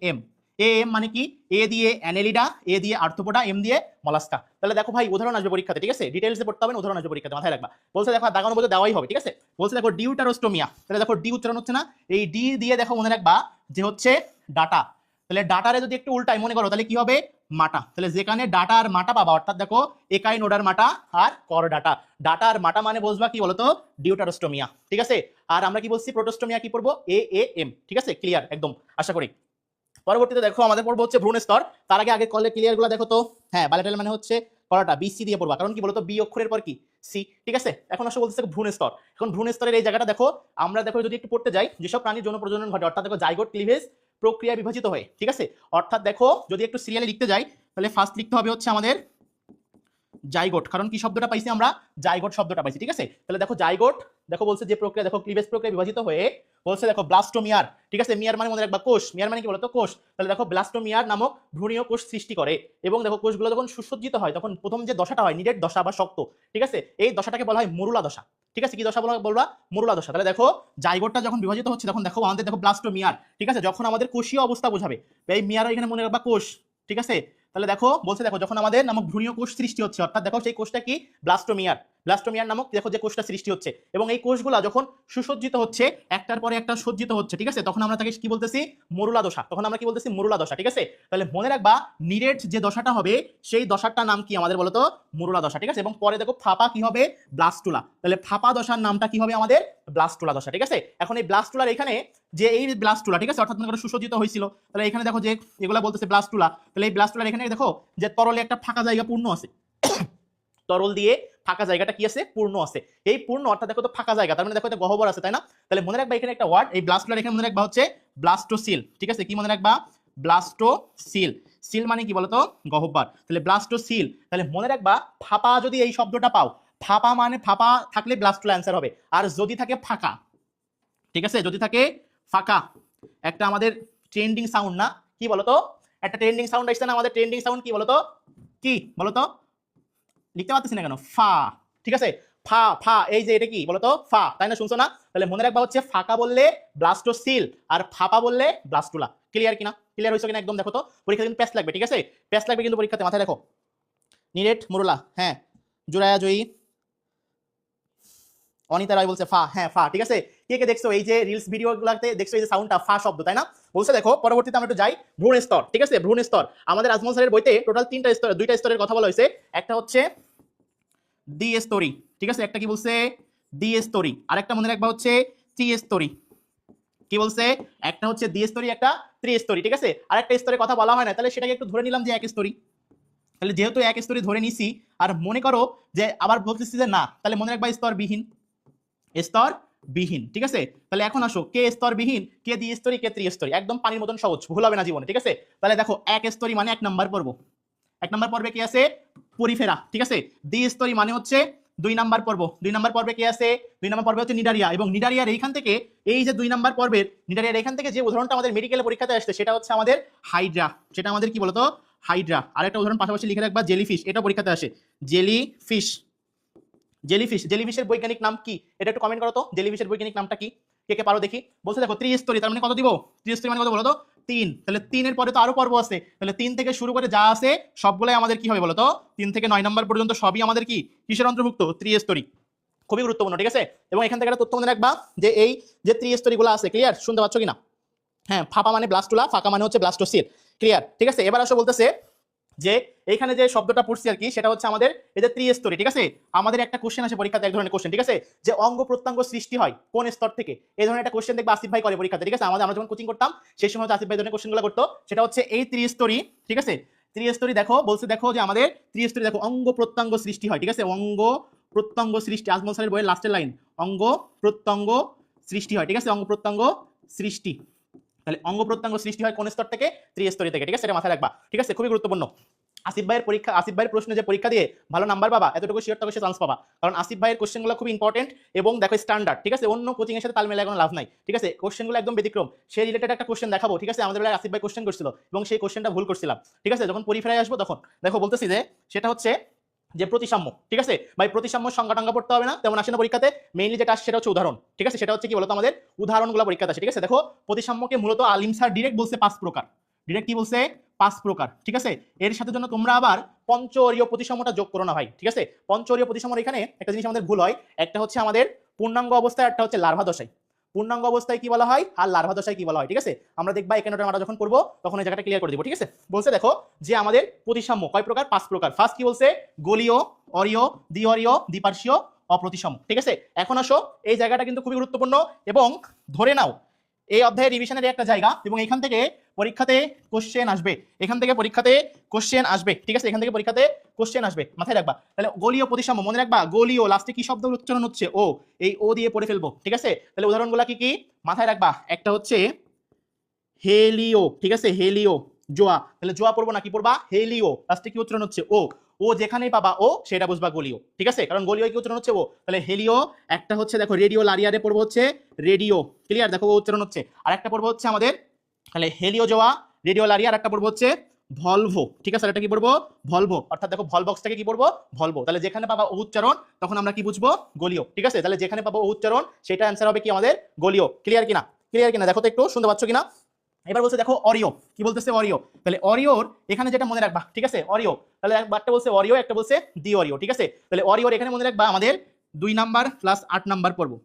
এম, এ এম মানে কি, এ দিয়ে অ্যানেলিডা, এ দিয়ে আর্থোপোডা, এম দিয়ে মলাস্কা। তাহলে দেখো ভাই উদাহরণ আসবে পরীক্ষাতে, ঠিক আছে, ডিটেইলসে পড়তে হবে না, উদাহরণ আসবে পরীক্ষাতে, মাথায় রাখবা। বলছে দেখো দাগানো বলতে দেওয়াই হবে, ঠিক আছে। বলছে দেখো ডিউটারোস্টোমিয়া, তাহলে দেখো ডি উচ্চারণ হচ্ছে না, এই ডি দিয়ে দেখো মনে রাখবা যে হচ্ছে ডাটা। তাহলে ডাটারে যদি একটু উল্টাই মনে করো তাহলে কি হবে, মাটা। তাহলে যেখানে ডাটা আর মাটা পাবা, অর্থাৎ দেখো একাই নোডার মাটা আর কর ডাটা, ডাটা আর মাটা মানে বুঝবা কি বলতো, ডিউটারোস্টোমিয়া, ঠিক আছে। আর আমরা কি বলছি প্রোটোস্টোমিয়া কি পড়বো, এ এম, ঠিক আছে, ক্লিয়ার একদম আশা করি। পরবর্তীতে দেখো আমাদের পড়বো হচ্ছে ভ্রূণ স্তর। তার আগে কলে ক্লিয়ার গুলো দেখো তো, হ্যাঁ বাইলেটারাল মানে হচ্ছে কলাটা বিসি দিয়ে পড়বা, কারণ কি বলতো বি অক্ষরের পর কি সি, ঠিক আছে। এখন আসলে বলতেছে ভ্রূণ স্তর। এখন ভ্রূণ স্তরের এই জায়গাটা দেখো, আমরা দেখো যদি একটু পড়তে যাই, যেসব প্রাণীর যৌন প্রজনন ঘটে, অর্থাৎ দেখো জাইগোট ক্লিভেজ প্রক্রিয়ায় বিভাজিত হয়ে, ঠিক আছে। অর্থাৎ দেখো যদি একটু সিরিয়ালে লিখতে যাই তাহলে ফার্স্ট লিখতে হবে হচ্ছে আমাদের জাইগোট, কারণ কি শব্দটা পাইছি আমরা, জাইগোট শব্দটা পাইছি, ঠিক আছে। তাহলে দেখো জাইগোট, দেখো বলছে যে প্রক্রিয়া, দেখো ক্লিভেজ প্রক্রিয়া বিভাজিত হয়ে বলছে দেখো ব্লাস্টোমিয়ার, ঠিক আছে। মিয়ার মানে মনে রাখবা কোষ, মিয়ার মানে কি বলতো কোষ। তাহলে দেখো ব্লাস্টোমিয়ার নামক ভ্রূণীয় কোষ সৃষ্টি করে, এবং দেখো কোষগুলো যখন সুসজ্জিত হয় তখন প্রথম যে দশাটা হয় নিডেড দশা বা শক্ত, ঠিক আছে, এই দশাটাকে বলা হয় মরুলা দশা, ঠিক আছে। কি দশা বলবা, মরুলা দশা। তাহলে দেখো জাইগোটটা যখন বিভাজিত হচ্ছে তখন দেখো আমাদের দেখো ব্লাস্টোমিয়ার, ঠিক আছে, যখন আমাদের কোষীয় অবস্থা বোঝাবে, এই মিয়ার এখানে মনে রাখবা কোষ, ঠিক আছে। তাহলে দেখো বলছে দেখো যখন আমাদের নামক ভ্রূণীয় কোষ সৃষ্টি হচ্ছে, অর্থাৎ দেখো সেই কোষটা কি ব্লাস্টোমিয়ার, ব্লাস্টোমিয়ার নামক দেখো যে কোষটা সৃষ্টি হচ্ছে, এবং এই কোষগুলা যখন সুসজ্জিত হচ্ছে, একটার পরে একটা সজ্জিত হচ্ছে, ঠিক আছে, তখন আমরা তাকে কি বলতেছি, মরুলা দশা। তখন আমরা কি বলতেছি, মরুলা দশা, ঠিক আছে। তাহলে মনে রাখবা নিরেট যে দশাটা হবে সেই দশাটার নাম কি আমাদের বলতো, মরুলা দশা, ঠিক আছে। এবং পরে দেখো ফাপা কি হবে, ব্লাস্টুলা। তাহলে ফাপা দশার নামটা কি হবে আমাদের, ব্লাস্টুলা দশা, ঠিক আছে। এখন এই ব্লাস্টুলার এখানে যে এই ব্লাস্টুলা, ঠিক আছে, অর্থাৎ মনে করো সুসজ্জিত হয়েছিল, তাহলে এখানে দেখো যে এগুলা বলতেছে ব্লাস্টুলা, তাহলে এই ব্লাস্টুলার এখানে দেখো যে তরলে একটা ফাঁকা জায়গা পূর্ণ আছে, তরল দিয়ে ফাঁকা জায়গাটা কি আছে, পূর্ণ আছে। এই পূর্ণ অর্থাৎ দেখো তো ফাঁকা জায়গা, তার মানে দেখো এটা গহ্বর আছে, তাই না। তাহলে মনে রাখবা এখানে একটা ওয়ার্ড, এই ব্লাস্টুলার এখানে মনে রাখবা হচ্ছে ব্লাস্টোসিল, ঠিক আছে। কি মনে রাখবা, ব্লাস্টোসিল। সিল মানে কি বলতো, গহ্বর। তাহলে ব্লাস্টোসিল, তাহলে মনে রাখবা ফাঁপা যদি এই শব্দটা পাও, ফাঁপা মানে ফাঁপা থাকলে ব্লাস্টুলা অ্যান্সার হবে, আর যদি থাকে ফাঁকা, ঠিক আছে, যদি থাকে ফাঁকা, একটা আমাদের ট্রেন্ডিং সাউন্ড না, কি বলতো, একটা ট্রেন্ডিং সাউন্ড আসছে না আমাদের, ট্রেন্ডিং সাউন্ড কি বলতো, কি বলতো, লিখতে পারতেছি না কেন, ফা, ঠিক আছে, ফা ফা, এই যে এটা কি বলতো, ফা, তাই না, শুনছো না। তাহলে মনে রাখবা হচ্ছে ফাঁকা বললে ব্লাস্টোসিল, আর ফাঁপা বললে ব্লাস্টুলা। ক্লিয়ার কিনা, ক্লিয়ার হয়েছে কিনা একদম, দেখো তো পরীক্ষা কিন্তু প্যাস লাগবে, ঠিক আছে, প্যাস লাগবে কিন্তু পরীক্ষাতে, মাথায় দেখো। নিরেট মুরুলা, হ্যাঁ, জুরায়া জয়ী, অনিতা রায় বলছে ফা, হ্যাঁ ফা, ঠিক আছে। কে কে দেখছো এই যে রিলস ভিডিওগুলোতে দেখছো এই যে সাউন্ডটা ফা শব্দ, তাই না। বলছে দেখো পরবর্তীতে আমরা একটু যাই, ভ্রূণ স্তর, ঠিক আছে, ভ্রূণ স্তর। আমাদের আজমল স্যারের বইতে টোটাল তিনটা স্তর, দুইটা স্তরের কথা বলা হয়েছে, একটা হচ্ছে দ্বি স্তরী, ঠিক আছে, একটা কি বলছে দ্বি স্তরী, আর একটা মনে রাখবা হচ্ছে ত্রিস্তরী। কি বলছে, একটা হচ্ছে দ্বিস্তরী, একটা ত্রিস্তরী, ঠিক আছে। আর একটা স্তরের কথা বলা হয় না, তাহলে সেটাকে একটু ধরে নিলাম যে এক স্তরী। তাহলে যেহেতু এক স্তরী ধরে নিছি, আর মনে করো যে আবার বলতেছি যে না, তাহলে মনে রাখবা স্তরবিহীন, স্তরবিহীন, ঠিক আছে। তাহলে এখন আসো কে স্তরবিহীন, কে দ্বিস্তরী, কে ত্রিস্তরী, একদম পানির মতন সহজ, ভুল হবে না জীবনে, ঠিক আছে। তাহলে দেখো এক স্তরী মানে এক নাম্বার পর্ব, এক নাম্বার পর্বে কি আছে, পরিফেরা, ঠিক আছে। দ্বিস্তরী মানে হচ্ছে দুই নাম্বার পর্ব, দুই নাম্বার পর্বে কি আছে, দুই নাম্বার পর্বে হচ্ছে নিডারিয়া, এবং নিডারিয়ার এইখান থেকে এই যে দুই নাম্বার পর্বের নিডারিয়ার এখান থেকে যে উদাহরণটা আমাদের মেডিকেল পরীক্ষাতে আসছে সেটা হচ্ছে আমাদের হাইড্রা, সেটা আমাদের কি বলতো, হাইড্রা। আরেকটা উদাহরণ পাশাপাশি লিখে রাখবা জেলিফিশ, এটা পরীক্ষাতে আসে, জেলিফিশ, জেলিফিশ, জেলিফিশের বৈজ্ঞানিক নাম কি, এটা একটু কমেন্ট করো তো, জেলিফিশের বৈজ্ঞানিক নামটা কি, কে কে পারো দেখি। বলছে দেখো ত্রিস্তরী, তার মানে কত দিব, ত্রিস্তরী মানে কত বলো তো, তিন। তাহলে তিনের পরে তো আরো পর্ব আছে, তাহলে তিন থেকে শুরু করে যা আছে সবগুলাই আমাদের কি হবে বলো তো, 3 থেকে 9 নম্বর পর্যন্ত সবই আমাদের কি, কিসের অন্তর্ভুক্ত, ত্রিস্তরী। খুবই গুরুত্বপূর্ণ, ঠিক আছে। এবং এখান থেকে একটা তথ্য মনে রাখবা যে এই যে ত্রিস্তরীগুলো আছে, ক্লিয়ার, শুনতে পাচ্ছ কিনা, হ্যাঁ, ফাঁপা মানে ব্লাস্টুলা, ফাঁকা মানে হচ্ছে ব্লাস্টোসিল, ক্লিয়ার, ঠিক আছে। এবার আসো বলতেছে যে এইখানে যে শব্দটা পড়ছি আর কি, সেটা হচ্ছে আমাদের এই যে ত্রিস্তরী, ঠিক আছে। আমাদের একটা কোশ্চেন আসে পরীক্ষাতে, এক ধরনের কোশ্চেন, ঠিক আছে, যে অঙ্গ প্রত্যঙ্গ সৃষ্টি হয় কোন স্তর থেকে, এই ধরনের একটা কোশ্চেন দেখবে আসিফ ভাই করে পরীক্ষাতে, ঠিক আছে। আমরা যখন কোচিং করতাম সেই সময় আসিফ ভাই ধরনের কোশ্চেনগুলো করতো, সেটা হচ্ছে এই ত্রিস্তরী, ঠিক আছে। ত্রিস্তরী দেখো বলছে দেখো যে আমাদের ত্রিস্তরী দেখো অঙ্গ প্রত্যঙ্গ সৃষ্টি হয়, ঠিক আছে, অঙ্গ প্রত্যঙ্গ সৃষ্টি, আজমল স্যারের বইয়ের লাস্টের লাইন, অঙ্গ প্রত্যঙ্গ সৃষ্টি হয়, ঠিক আছে, অঙ্গ প্রত্যঙ্গ সৃষ্টি। তাহলে অঙ্গ প্রত্যঙ্গ সৃষ্টি হয় কোন স্তর থেকে, ত্রিস্তরী থেকে, ঠিক আছে, এটা মাথায় রাখবা, ঠিক আছে, খুবই গুরুত্বপূর্ণ। আসিফ ভাইয়ের পরীক্ষা, আসিফ ভাইয়ের প্রশ্নে যে পরীক্ষা দিয়ে ভালো নাম্বার পাবা, এতটুকু শিওর থাকো সে চান্স পাবা, কারণ আসিফ ভাইয়ের কোশ্চেনগুলো খুব ইম্পর্টেন্ট এবং দেখো স্ট্যান্ডার্ড, ঠিক আছে, অন্য কোচিং এর সাথে তাল মেলায় কোনো লাভ নাই, ঠিক আছে, কোশ্চেনগুলো একদম ব্যতিক্রম। সেই রিলেটেড একটা কোশ্চেন দেখাবো, ঠিক আছে, আমাদের বেলায় আসিফ ভাই কোশ্চেন করছিল এবং সেই কোশ্চেনটা ভুল করছিলাম, ঠিক আছে, যখন পরীক্ষায় আসবো তখন দেখো বলতেছি যে সেটা হচ্ছে যে প্রতিসাম্য, ঠিক আছে ভাই, প্রতিসাম্য সংজ্ঞা টঙ্গা পড়তে হবে না, তেমন আসে না পরীক্ষাতে, মেইনলি যেটা আসে সেটা হচ্ছে উদাহরণ, ঠিক আছে, সেটা হচ্ছে কি বলতো আমাদের উদাহরণগুলো পরীক্ষাতে আসে, ঠিক আছে। দেখো প্রতিসাম্যকে মূলত আলিম স্যার ডিরেক্ট বলছে 5 প্রকার, ডিরেক্ট কি বলছে 5 প্রকার, ঠিক আছে। এর সাথে জন্য তোমরা আবার পঞ্চরীয় প্রতিসাম্যটা যোগ করো না ভাই, ঠিক আছে। পঞ্চরীয় প্রতিসাম্যর এখানে একটা জিনিস আমাদের ভুল হয়, একটা হচ্ছে আমাদের পূর্ণাঙ্গ অবস্থায়, একটা হচ্ছে লার্ভা দশায়। পূর্ণাঙ্গ অবস্থায় কি বলা হয় আর লার্ভা দশায় কি বলা হয়, ঠিক আছে, আমরা দেখবা এখানে আমরা যখন করবো তখন এই জায়গাটা ক্লিয়ার করে দিব, ঠিক আছে। বলছে দেখো যে আমাদের প্রতিসাম্য কয় প্রকার, 5 প্রকার। ফার্স্ট কি বলছে, গোলীয়, অরীয়, দ্বিঅরীয়, দ্বিপার্শ্বীয়, অপ্রতিসাম্য, ঠিক আছে। এখন আসো এই জায়গাটা কিন্তু খুবই গুরুত্বপূর্ণ, এবং ধরে নাও এই অধ্যায়ের রিভিশনের একটা জায়গা, এবং এখান থেকে পরীক্ষাতে কোশ্চেন আসবে, এখান থেকে পরীক্ষাতে কোশ্চেন আসবে, ঠিক আছে, এখান থেকে পরীক্ষাতে কোশ্চেন আসবে, মাথায় রাখবা। তাহলে গোলীয় প্রতিসাম্য মনে রাখবা, গোলীয় লাস্টে কি শব্দ উচ্চারণ হচ্ছে, ও, এই ও দিয়ে পড়ে ফেলবো, ঠিক আছে। তাহলে উদাহরণগুলো কি কি মাথায় রাখবা, একটা হচ্ছে হেলিও, ঠিক আছে, হেলিও জোয়া, তাহলে জোয়া পড়বো না কি পড়বা হেলিও, লাস্টে কি উচ্চারণ হচ্ছে ও, ও যেখানেই পাবা ও সেটা বুঝবা গলিও, ঠিক আছে, কারণ গলিও কি উচ্চারণ হচ্ছে ও, তাহলে হেলিও একটা হচ্ছে দেখো রেডিও লারিয়ারে পড়বো হচ্ছে রেডিও, ক্লিয়ার, দেখো ও উচ্চারণ হচ্ছে, আর একটা পড়বো হচ্ছে আমাদের তাহলে হেলিও জোয়া রেডিও লারিয়া, আর একটা পড়বো হচ্ছে ভলভো, ঠিক আছে, আর এটা কি পড়বো ভলভো, অর্থাৎ দেখো ভল বক্সটাকে কি পড়বো ভলভো, তাহলে যেখানে পাবা ও উচ্চারণ তখন আমরা কি বুঝবো গলিও, ঠিক আছে, তাহলে যেখানে পাবো ও উচ্চারণ সেটা অ্যান্সার হবে কি আমাদের গলিও, ক্লিয়ার কিনা, ক্লিয়ার কিনা, দেখো তো একটু শুনতে পাচ্ছ কিনা। এবার বলছে দেখো অরিও, কি বলতেছে অরিও, তাহলে অরিওর এখানে যেটা মনে রাখবা, ঠিক আছে, অরিও, তাহলে একটা বলছে অরিও, একটা বলছে দি অরিও, ঠিক আছে, তাহলে অরিওর এখানে মনে রাখবা আমাদের 2 নাম্বার প্লাস 8 নাম্বার পড়বো,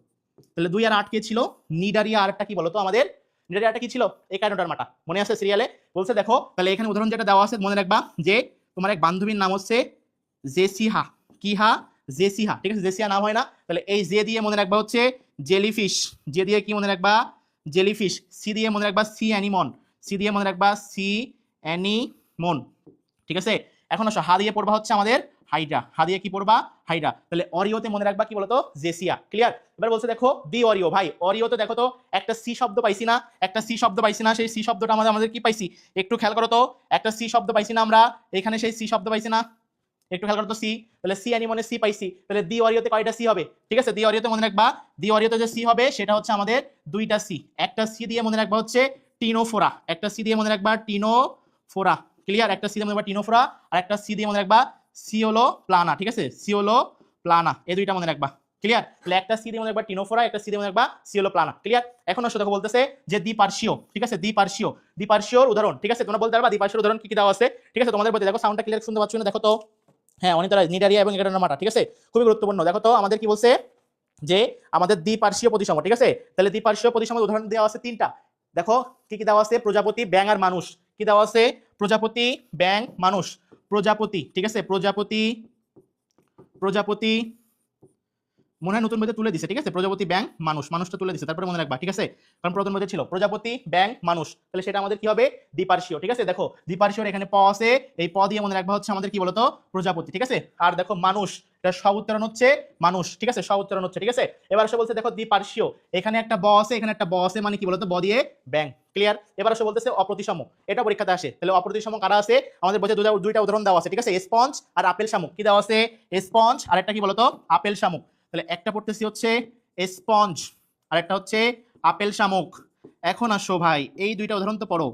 তাহলে 2 আর 8 কে ছিল নিডারিয়া, আরেকটা কি বলতো আমাদের নিডারিয়াটা কি ছিল এই কারণটার মাটা মনে আছে সিরিয়ালে, বলছে দেখো তাহলে এখানে উদাহরণ যেটা দেওয়া আছে মনে রাখবা যে তোমার এক বান্ধবীর নাম হচ্ছে জেসিহা, কি হা জেসিহা, ঠিক আছে, জেসিহা নাম হয় না, তাহলে এই জে দিয়ে মনে রাখবা হচ্ছে জেলিফিশ, জে দিয়ে কি মনে রাখবা জেলিফিশ, সি দিয়ে মনে রাখবা সি অ্যানিমন, সি দিয়ে মনে রাখবা সি অ্যানিমন, ঠিক আছে, এখন আসো হা দিয়ে পড়বা হচ্ছে আমাদের হাইড্রা, হা দিয়ে কি পড়বা হাইড্রা, তাহলে অরিওতে মনে রাখবা কি বলতো জেসিয়া, ক্লিয়ার। এবার বলছে দেখো দি অরিও, ভাই অরিওতে দেখো তো একটা সি শব্দ পাইছি না, একটা সি শব্দ পাইছি না, সেই সি শব্দটা আমাদের কি পাইছি একটু খেয়াল করো তো, একটা সি শব্দ পাইছি না আমরা এখানে, সেই সি শব্দ পাইছি না, একটু খেয়াল করো তো সি, তাহলে সি অ্যানিমনে সি পাইছি, তাহলে দি অরিওতে কয়টা সি হবে, ঠিক আছে, দি অরিওতে মনে রাখবা দি অরিওতে যে সি হবে সেটা হচ্ছে আমাদের 2টা সি, একটা সি দিয়ে মনে রাখবা হচ্ছে টিনোফোরা, একটা সি দিয়ে মনে রাখবা টিনোফোরা, ক্লিয়ার, একটা সি দিয়ে মনে রাখবা টিনোফোরা, আর একটা সি দিয়ে মনে রাখবা সিওলো প্লানা, ঠিক আছে, সিওলো প্লানা, এই দুইটা মনে রাখবা, ক্লিয়ার, তাহলে একটা সি দিয়ে মনে রাখবা টিনোফোরা, একটা সি দিয়ে মনে রাখবা সিওলো প্লানা, ক্লিয়ার। এখন আসলে দেখো বলতেছে যে দ্বিপার্শ্বীয়, ঠিক আছে, দ্বিপার্শ্বীয়, দ্বিপার্শ্বীয়র উদাহরণ, ঠিক আছে, তোমরা বলতে পারবা দ্বিপার্শ্বীয় উদাহরণ কি কি দেওয়া আছে, ঠিক আছে, তোমাদের বলতে দেখো সাউন্ডটা ক্লিয়ার শুনতে পাচ্ছ না, দেখো তো, হ্যাঁ অনিতারা নিডারিয়া এবং একাডেনামাটা, ঠিক আছে, খুবই গুরুত্বপূর্ণ, দেখো তো আমাদের কি বলছে যে আমাদের দ্বিপার্শ্বীয় প্রতিসম, ঠিক আছে, তাহলে দ্বিপার্শ্বীয় প্রতিসমের উদাহরণ দেওয়া আছে 3টা, দেখো কি কি দেওয়া আছে প্রজাপতি ব্যাং আর মানুষ, কি দেওয়া আছে প্রজাপতি ব্যাং মানুষ, প্রজাপতি, ঠিক আছে, প্রজাপতি, প্রজাপতি মনে হয় নতুন বইতে তুলে দিছে, ঠিক আছে, প্রজাপতি ব্যাং মানুষ, মানুষটা তুলে দিছে, তারপরে মনে রাখবা, ঠিক আছে, কারণ প্রথম বইতে ছিল প্রজাপতি ব্যাং মানুষ, তাহলে সেটা আমাদের কি হবে দ্বিপার্শ্বীয়, ঠিক আছে, দেখো দ্বিপার্শ্বীয় এখানে প আছে, এই প দিয়ে মনে রাখবা হচ্ছে আমাদের কি বলতো প্রজাপতি, ঠিক আছে, আর দেখো মানুষ এটা সব উচ্চারণ হচ্ছে মানুষ, ঠিক আছে, সব উচ্চারণ হচ্ছে, ঠিক আছে। এবার আসলে বলছে দেখো দ্বিপার্শ্বীয়, এখানে একটা ব আছে, এখানে একটা ব আছে, মানে কি বলতো ব দিয়ে ব্যাং, ক্লিয়ার। এবার আসলে বলতেছে অপ্রতিসম, এটা পরীক্ষাতে আসে, তাহলে অপ্রতিসম কারা আছে আমাদের বলছে দুইটা উদাহরণ দেওয়া আছে, ঠিক আছে, স্পঞ্জ আর আপেল শামুক, কি দেওয়া আছে স্পঞ্জ আর একটা কি বলতো আপেল শামুক, তাহলে একটা পড়তেছি হচ্ছে স্পঞ্জ আর একটা হচ্ছে আপেল শামুক। এখন আসো ভাই এই দুইটা উদাহরণ তো পড়ো,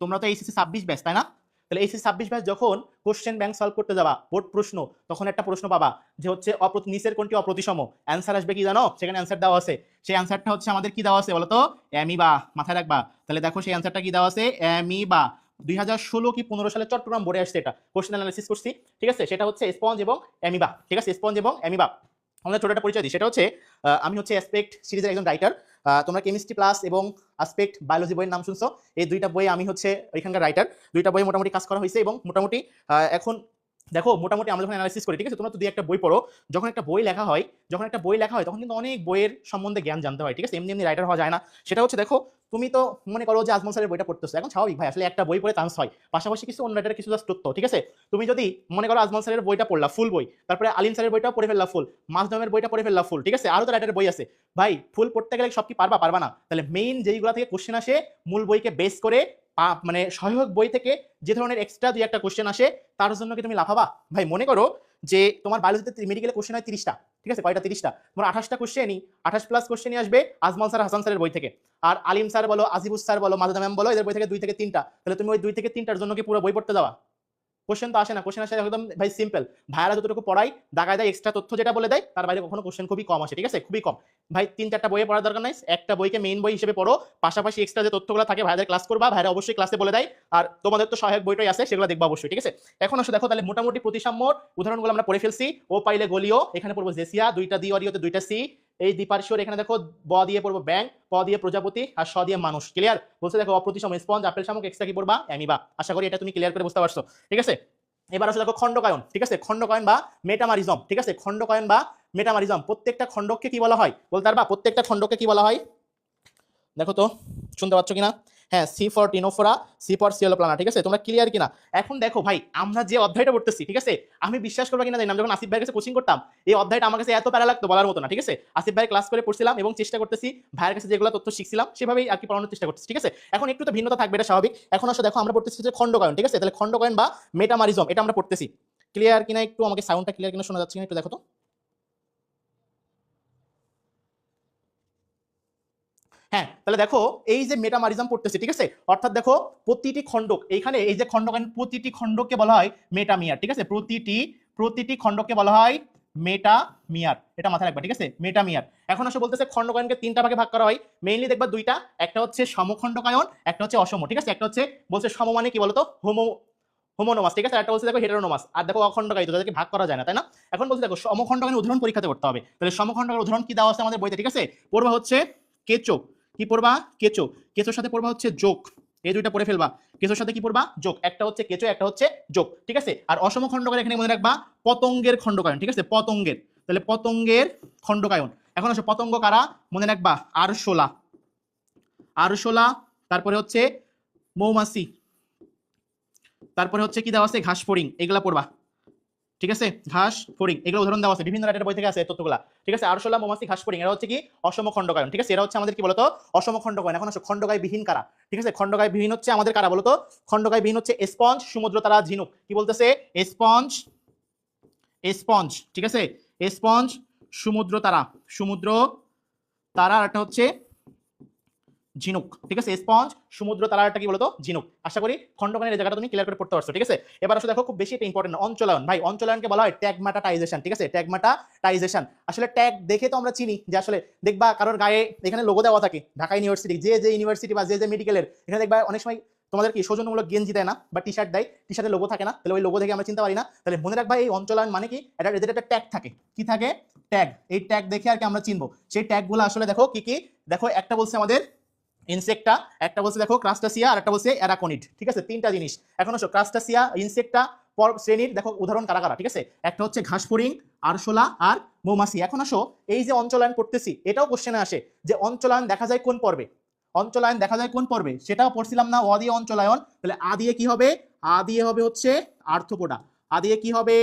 তোমরা তো এইচএসসি 26 ব্যাচ তাই না, তাহলে এইচএসসি 26 ব্যাচ যখন কোশ্চেন ব্যাংক সলভ করতে যাবা বোর্ড প্রশ্ন, তখন একটা প্রশ্ন পাবা যে হচ্ছে নিচের কোনটি অপ্রতিসম, অ্যান্সার আসবে কি জানো, সেখানে অ্যান্সার দেওয়া আছে, সেই অ্যান্সারটা হচ্ছে আমাদের কি দেওয়া আছে বলো তো অ্যামিবা, মাথায় রাখবা, তাহলে দেখো সেই অ্যান্সারটা কি দেওয়া আছে অ্যামিবা, 2016 কি 15 সালে চট্টগ্রাম বোর্ডে আসছে, এটা কোশ্চেন অ্যানালাইসিস করছি, ঠিক আছে, সেটা হচ্ছে স্পঞ্জ এবং অ্যামিবা, ঠিক আছে, স্পঞ্জ এবং অ্যামিবা। আমাদের ছোট একটা পরিচয় দিই, সেটা হচ্ছে আমি হচ্ছে অ্যাসপেক্ট সিরিজের একজন রাইটার, তোমরা কেমিস্ট্রি প্লাস এবং অ্যাসপেক্ট বায়োলজি বইয়ের নাম শুনছো, এই দুইটা বই আমি হচ্ছে ওইখানকার রাইটার, দুইটা বই মোটামুটি কাজ করা হয়েছে এবং মোটামুটি এখন দেখো মোটামুটি আমরা যখন অ্যানালাইসিস করি, ঠিক আছে, তোমরা তো দুই একটা বই পড়ো, যখন একটা বই লেখা হয়, যখন একটা বই লেখা হয় তখন কিন্তু অনেক বইয়ের সম্বন্ধে জ্ঞান জানতে হয়, ঠিক আছে, এমনি এমনি রাইটার হওয়া যায় না। সেটা হচ্ছে দেখো তুমি তো মনে করো যে আজমল স্যারের বইটা পড়তেছো, এখন স্বাভাবিক ভাই আসলে একটা বই পড়ে চান্স হয়, পাশাপাশি কিছু অন্য রাইটারের কিছু জাস্ট তথ্য, ঠিক আছে, তুমি যদি মনে করো আজমল স্যারের বইটা পড়লা ফুল বই, তারপরে আলিম স্যারের বইটাও পড়ে ফেললা ফুল, মাজদামের বইটা পড়ে ফেললা ফুল, ঠিক আছে, আরো তো রাইটারের বই আছে, ভাই ফুল পড়তে গেলে সব কি পারবা, পারবা না, তাহলে মেইন যেইগুলো থেকে কোশ্চেন আসে মূল বইকে বেস করে মানে সহায়ক বই থেকে যে ধরনের এক্সট্রা দুই একটা কোশ্চেন আসে তার জন্য কি তুমি লাফাবা, ভাই মনে করো যে তোমার বায়োলজিতে মেডিকেলে কোশ্চেন হয় 30টা, ঠিক আছে, কয়টা 30টা, তোমার 28টা কোশ্চেনই 28 প্লাস কোশ্চেনই আসবে আজমল স্যার হাসান স্যারের বই থেকে, আর আলিম স্যার বলো আজিবুস স্যার বলো মাজেদা ম্যাম বলো এদের বই থেকে 2 থেকে 3টা, তাহলে তুমি ওই 2 থেকে 3টার জন্য কি পুরো বই পড়তে যাওয়া, কোশ্চেন তো আসে না, কোশ্চেন আসে একদম ভাই সিম্পল, ভাইয়ারা যতটুকু পড়াই দাগায় দেয় এক্সট্রা তথ্য যেটা বলে দেয় তার বাইরে কখনো কোশ্চেন খুবই কম আসে, ঠিক আছে, খুবই কম, ভাই 3-4টা বইয়ে পড়ার দরকার নাই, একটা বইকে মেইন বই হিসেবে পড়ো, পাশাপাশি এক্সট্রা যে তথ্যগুলো থাকে ভাইদের ক্লাস করবা, ভাইরা অবশ্যই ক্লাসে বলে দেয়, আর তোমাদের তো সহায়ক বইটাই আছে সেগুলো দেখবা অবশ্যই, ঠিক আছে। এখন আসলে দেখো তাহলে মোটামুটি প্রতিসাম্যর উদাহরণগুলো আমরা পড়ে ফেলছি, ও পাইলে গলিও, এখানে পড়বো জেসিয়া, 2টা দি অরিওতে 2টা সি, এই দ্বিপার্শ্বীয় এখানে দেখো ব দিয়ে পড়বো ব্যাং, প দিয়ে প্রজাপতি আর স দিয়ে মানুষ, ক্লিয়ার, বলছে দেখো অপ্রতিসম স্পঞ্জ আপেল শামুক, এক্সট্রা কি পড়বা অ্যামিবা, আশা করি এটা তুমি ক্লিয়ার করে বুঝতে পারছো, ঠিক আছে। এবার আসলে দেখো খণ্ডকায়ন, ঠিক আছে, খণ্ডকায়ন বা মেটামারিজম, ঠিক আছে, খণ্ডকায়ন বা মেটামারিজম, প্রত্যেকটা খণ্ডককে কি বলা হয় বলতে পারবা, প্রত্যেকটা খণ্ডককে কি বলা হয় দেখো তো শুনতে পাচ্ছ কিনা, হ্যাঁ, C for Ctenophora, C for Coeloplana, ঠিক আছে? তোমরা ক্লিয়ার কিনা? এখন দেখো ভাই, আমরা যে অধ্যায়টা পড়তেছি, ঠিক আছে, আমি বিশ্বাস করবো কিনা জানি না, আমি যখন আসিফ ভাইয়ের কাছে কোচিং করতাম এই অধ্যায়টা আমার কাছে এত প্যারা লাগতো বলার মতো না, ঠিক আছে? আসিফ ভাই ক্লাস করে পড়ছিলাম এবং চেষ্টা করতেছি ভাইয়ের কাছে যেগুলো তথ্য শিখছিলাম সেভাবেই আর কি পড়ানোর চেষ্টা করতেছি, ঠিক আছে? এখন একটু তো ভিন্নতা থাকবে, এটা স্বাভাবিক। এখন আসলে দেখো আমরা পড়তেছি যে খণ্ডকায়ন, ঠিক আছে? তাহলে খণ্ডকায়ন বা মেটামারিজম এটা আমরা পড়তেছি। ক্লিয়ার কিনা? একটু আমাকে সাউন্ডটা ক্লিয়ার কিনা শোনা যাচ্ছে কিনা একটু দেখো তো। হ্যাঁ, তাহলে দেখো এই যে মেটামারিজম পড়তেছি, ঠিক আছে, অর্থাৎ দেখো প্রতিটি খণ্ডক, এইখানে এই যে খণ্ডকায়ন, প্রতিটি খণ্ডককে বলা হয় মেটামিয়ার, ঠিক আছে? প্রতিটি খণ্ডককে বলা হয় মেটামিয়ার, এটা মাথায় রাখবা, ঠিক আছে? মেটামিয়ার। এখন আসলে বলতেছে খণ্ডকায়নকে তিনটা ভাগে ভাগ করা হয়, মেইনলি দেখবা দুইটা, একটা হচ্ছে সমখণ্ডকায়ন, একটা হচ্ছে অসম, ঠিক আছে? একটা হচ্ছে বলছে সম মানে কি বলতো, হোমোনোমাস, ঠিক আছে? আর একটা বলছে দেখো হেটেরোনোমাস, আর দেখো অখণ্ডকায়িত, যাদেরকে ভাগ করা যায় না, তাই না? এখন বলছে দেখো সমখণ্ডকায়নের উদাহরণ পরীক্ষাতে করতে হবে, তাহলে সমখণ্ডকায়নের উদাহরণ কি দেওয়া আছে আমাদের বইতে, ঠিক আছে? পড়বা হচ্ছে কেচো, কি পড়বা? কেচো। কেচোর সাথে পড়বা হচ্ছে যোগ, এই দুইটা পড়ে ফেলবা। কেচোর সাথে কি পড়বা? যোগ। একটা হচ্ছে কেচো, একটা হচ্ছে যোগ, ঠিক আছে? আর অসম খণ্ডকায়ন এখানে মনে রাখবা পতঙ্গের খণ্ডকায়ন, ঠিক আছে? পতঙ্গের, তাহলে পতঙ্গের খণ্ডকায়ন। এখন আসো পতঙ্গ কারা মনে রাখবা? আরশোলা, আরশোলা, তারপরে হচ্ছে মৌমাছি, তারপরে হচ্ছে কি দেওয়া আছে? ঘাস ফড়িং, এগুলা পড়বা, ঠিক আছে? ঘাস ফড়িং এগুলো উদাহরণ দেওয়া আছে বিভিন্ন রাইটের বই থেকে আছে তথ্যগুলা, ঠিক আছে? আরশোলা, মৌমাছি, ঘাস ফড়িং এরা হচ্ছে কি অসম খণ্ডকায়ন, ঠিক আছে? এরা হচ্ছে আমাদের কি বলতো অসম খণ্ডকায়ন। এখন আসো খণ্ডকায় বিহীন কারা, ঠিক আছে? খণ্ডকায় বিহীন হচ্ছে আমাদের কারা বলতো? খণ্ডকায় বিহীন হচ্ছে স্পঞ্জ, সমুদ্র তারা, ঝিনুক। কি বলতেছে? স্পঞ্জ, স্পঞ্জ, ঠিক আছে? স্পঞ্জ, সমুদ্র তারা, সমুদ্র তারা, আর একটা হচ্ছে ঝিনুক, ঠিক আছে? স্পঞ্জ, সমুদ্র তারাটা কি বলতো? ঝিনুক। আশা করি খণ্ডকায়নের এই জায়গাটা তুমি ক্লিয়ার করে পড়তে পারছো, ঠিক আছে? এবার আসলে দেখো খুব বেশি এটা ইম্পর্টেন্ট অঞ্চলায়ন, ভাই অঞ্চলায়নকে বলা হয় ট্যাগমাটাটাইজেশন, ঠিক আছে? ট্যাগমাটাটাইজেশন। আসলে ট্যাগ দেখে তো আমরা চিনি যে আসলে দেখবা কারোর গায়ে এখানে লোগো দেওয়া থাকে, ঢাকা ইউনিভার্সিটি, যে ইউনিভার্সিটি বা যে মেডিকেলের, এখানে দেখবা অনেক সময় তোমাদের কি সৌজন্যমূলক গেঞ্জি দেয় না বা টি শার্ট দেয়, টি শার্টের লোগো থাকে না, তাহলে ওই লোগো থেকে আমরা চিনতে পারি না। তাহলে মনে রাখবা এই অঞ্চলায়ন মানে কি, এটা এদের একটা ট্যাগ থাকে, কি থাকে? ট্যাগ। এই ট্যাগ দেখে আর কি আমরা চিনবো। সেই ট্যাগগুলো আসলে দেখো কি কি, দেখো একটা বলছে আমাদের ইনসেক্টা, একটা বলছে দেখো ক্রাস্টাসিয়া, আর একটা বলছে অ্যারাকনিড, ঠিক আছে? তিনটা জিনিস। এখন আসো ক্রাস্টাসিয়া, ইনসেক্টা শ্রেণীর দেখো উদাহরণ কারা কারা, ঠিক আছে? একটা হচ্ছে ঘাস ফড়িং, আরশোলা আর মৌমাছি। এখন আসো এই যে অঞ্চলায়ন পড়তেছি, এটাও কোশ্চেনে আসে যে অঞ্চলায়ন দেখা যায় কোন পর্বে, অঞ্চলায়ন দেখা যায় কোন পর্বে, সেটাও পড়ছিলাম না, অ দিয়ে অঞ্চলায়ন। তাহলে আ দিয়ে কি হবে? আ দিয়ে হবে হচ্ছে আর্থ্রোপোডা, আ দিয়ে কি হবে?